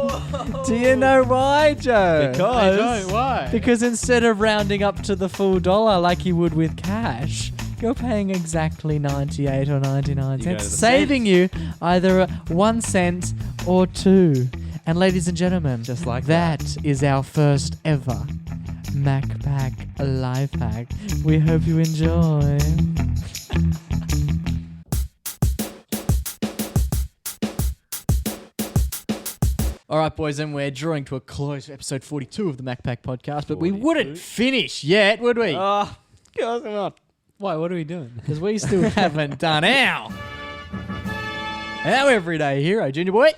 Do you know why, Joe? I don't, why? Because instead of rounding up to the full dollar like you would with cash, you're paying exactly 98 or 99 You go cents, to the saving you either 1 cent or 2. And ladies and gentlemen, Just like that is our first ever MacPack life hack. We hope you enjoy. All right, boys, and we're drawing to a close for episode 42 of the MacPack podcast, but we 42? wouldn't finish yet, would we? Oh, gosh, come on. Why? What are we doing? Because we still haven't done our everyday hero. Junior boy,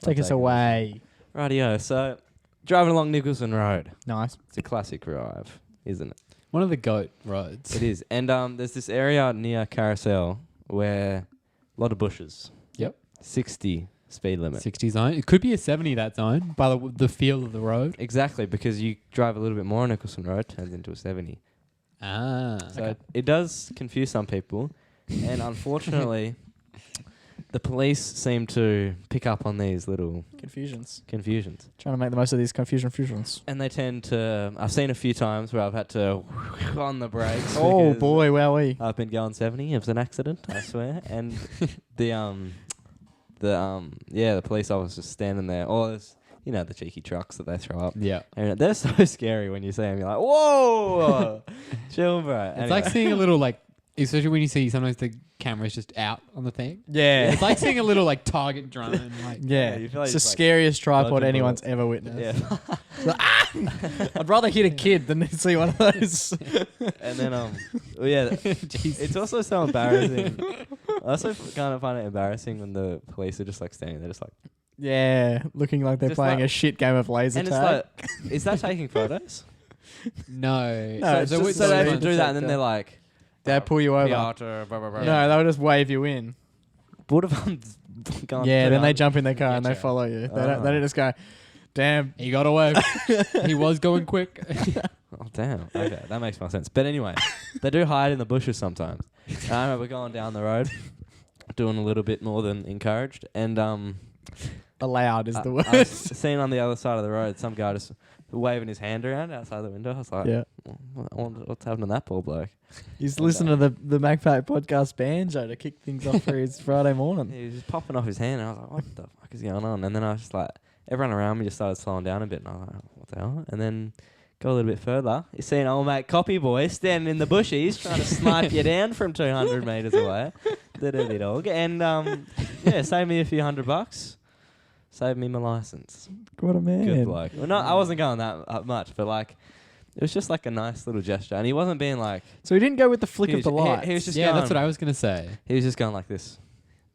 take us take it. away. Rightio. So, driving along Nicholson Road. Nice. It's a classic drive, isn't it? One of the goat roads. It is. And there's this area near Carousel where a lot of bushes. Yep. 60 speed limit. 60 zone. It could be a 70 that zone by the feel of the road. Exactly, because you drive a little bit more on Nicholson Road, turns into a 70. Ah. So it does confuse some people. And unfortunately, the police seem to pick up on these little Confusions. confusions. Trying to make the most of these confusions. And they tend to... I've seen a few times where I've had to on the brakes. Oh because boy, wowee. I've been going 70. It was an accident, I swear. And the police officer just standing there. Or there's, you know, the cheeky trucks that they throw up. Yeah. And they're so scary when you see them. You're like, whoa, chill, bro. It's like seeing a little especially when you see sometimes the camera's just out on the thing. Yeah. It's like seeing a little target drone. Yeah, you feel like it's the it's like scariest tripod dodging anyone's bullets. ever witnessed. Yeah. I'd rather hit a kid than see one of those. And then it's also so embarrassing. I also kind of find it embarrassing when the police are just standing there, just Yeah, looking like they're Just playing like- a shit game of laser and tag. it's like, is that taking photos? No. No, it's just So they so have to do that, and then they're like, They pull you over. Piotr, blah, blah, blah. No, they'll just wave you in. What if I'm gone? Yeah, to then they the- jump in their car and they Getcha. follow you. They Ah. don't just go, Damn. He got away. He was going quick. Oh, damn. Okay, that makes more sense. But anyway, they do hide in the bushes sometimes. I remember going down the road, doing a little bit more than encouraged, and Allowed is the word. I was seeing on the other side of the road some guy just waving his hand around outside the window. I was like, Yeah. What's happening to that poor bloke? He's listening to the MacPack podcast banjo to kick things off for his Friday morning. He was just popping off his hand, and I was like, what the fuck is going on? And then I was just like, everyone around me just started slowing down a bit, and I was like, what the hell? And then go a little bit further, you see an old mate copy boy standing in the bushes trying to snipe you down from 200 metres away. The dirty dog. And yeah, saved me a few $100. Saved me my license. What a man. Good bloke. Well, no, I wasn't going that much, but like, it was just like a nice little gesture, and he wasn't being like. So he didn't go with the flick of the light. He was just Yeah, going, that's what I was going to say. He was just going like this.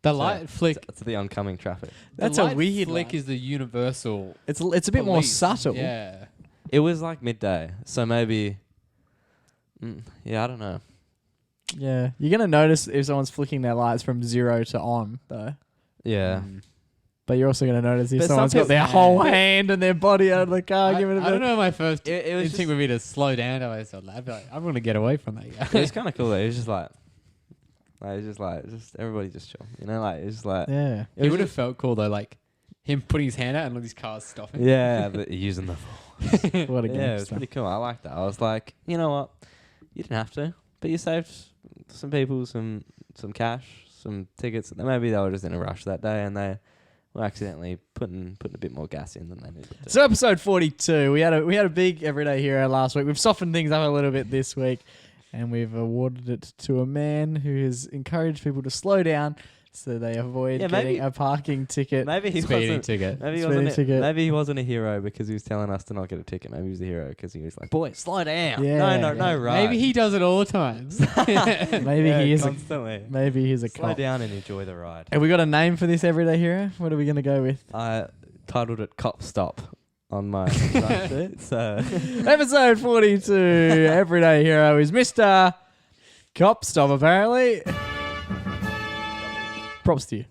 The light flick. To the oncoming traffic. That's the a light weird flick light. is the universal. It's a bit more police. subtle. Yeah. It was like midday, so maybe. Yeah, I don't know. Yeah. You're gonna notice if someone's flicking their lights from 0 to on though. Yeah. But you're also gonna notice if But some someone's got people- their whole hand and their body out of the car. I Give it a don't bit. know. My first It was instinct would be to slow down. I thought, I'd be like, I'm going to get away from that guy. It was kind of cool though. It was just like everybody just chill. You know, like it's just like. Yeah. It would have felt cool though, like him putting his hand out and all these cars stopping. Yeah, but using the. What a Yeah, it was gangster. pretty cool. I liked that. I was like, you know what, you didn't have to, but you saved some people some cash, some tickets. Maybe they were just in a rush that day and they were accidentally putting a bit more gas in than they needed to. So episode 42, we had a big everyday hero last week. We've softened things up a little bit this week, and we've awarded it to a man who has encouraged people to slow down so they avoid getting a parking ticket. Maybe he Speeding wasn't. ticket. Maybe he Speeding wasn't. ticket. Maybe he wasn't a hero because he was telling us to not get a ticket. Maybe he was a hero because he was like, "Boy, slow down. Yeah, no, yeah. right." Maybe he does it all the times. Maybe Yeah, he is. constantly. Maybe he's a Slow cop. down and enjoy the ride. Have we got a name for this everyday hero? What are we gonna go with? I titled it "Cop Stop" on my run sheet. So Episode 42, everyday hero is Mr. Cop Stop. Apparently, props to you.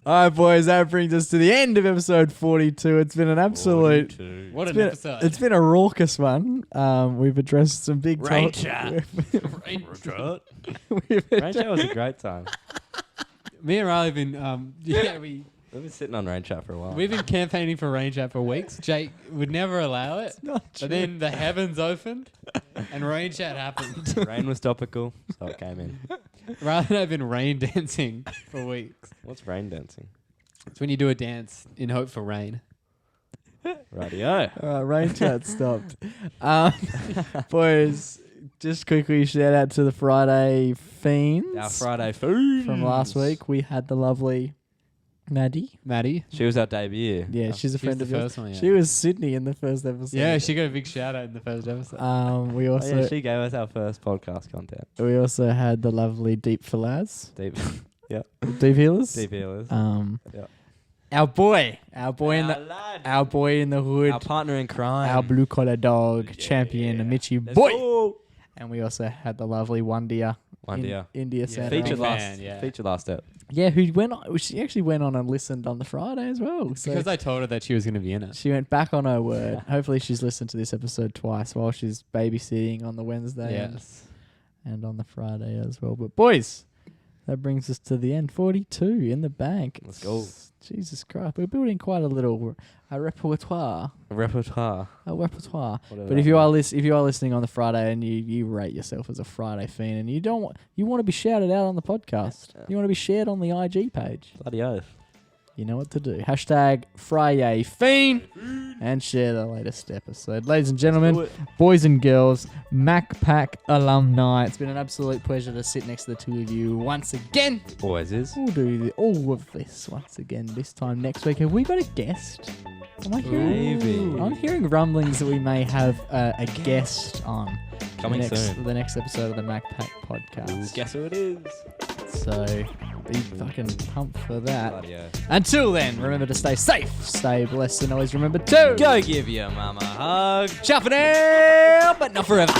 All right, boys, that brings us to the end of episode 42. It's been an absolute... What an been- episode. It's been a raucous one. We've addressed some big Rain talk- chat. We've Rain chat was a great time. Me and Riley have been, we've We've been sitting on rain chat for a while. been campaigning for rain chat for weeks. Jake would never allow it. not But then the heavens opened and rain chat happened. Rain was topical, so it came in. Riley and I have been rain dancing for weeks. What's rain dancing? It's when you do a dance in hope for rain. Radio. All right, rain chat stopped. Boys, just quickly shout out to the Friday Fiends. Our Friday food From last week. We had the lovely Maddie. She was our debut. Yeah, she's a She was friend the of yours. first one, yeah. She was Sydney in the first episode. Yeah, she got a big shout out in the first episode. We Oh, also yeah, she gave us our first podcast content. had the lovely Deep Falaz. Deep, Deep Healers. deep healers. Yeah. Our boy in the hood. Our partner in crime. Our blue collar dog champion, Amici Let's boy. go. And we also had the lovely Wandia. Wandia. India Yeah. Santa. Featured Big last. fan, yeah. Featured last step. Yeah, she actually went on and listened on the Friday as well. So Because I told her that she was going to be in it. she went back on her word. Hopefully she's listened to this episode twice while she's babysitting on the Wednesday Yes. and on the Friday as well. But boys, that brings us to the end. 42 in the bank. Let's go. Jesus Christ. We're building quite a little repertoire. Repertoire. But Whatever if that you are means. if you are listening on the Friday and you rate yourself as a Friday fiend and you want to be shouted out on the podcast, you want to be shared on the IG page, Bloody oath. you know what to do. Hashtag Friday Fiend and share the latest episode. Ladies and gentlemen, boys and girls, MacPack alumni, it's been an absolute pleasure to sit next to the two of you once again. Always is. We'll do all of this once again this time next week. Have we got a guest? Am I hearing? Maybe. I'm hearing rumblings that we may have a guest on Coming soon. the next episode of the MacPack podcast. Guess who it is? So be fucking pumped for that. Bloody oath. Until then, remember to stay safe, stay blessed, and always remember to Go give your mama a hug. ciao for now, but not forever.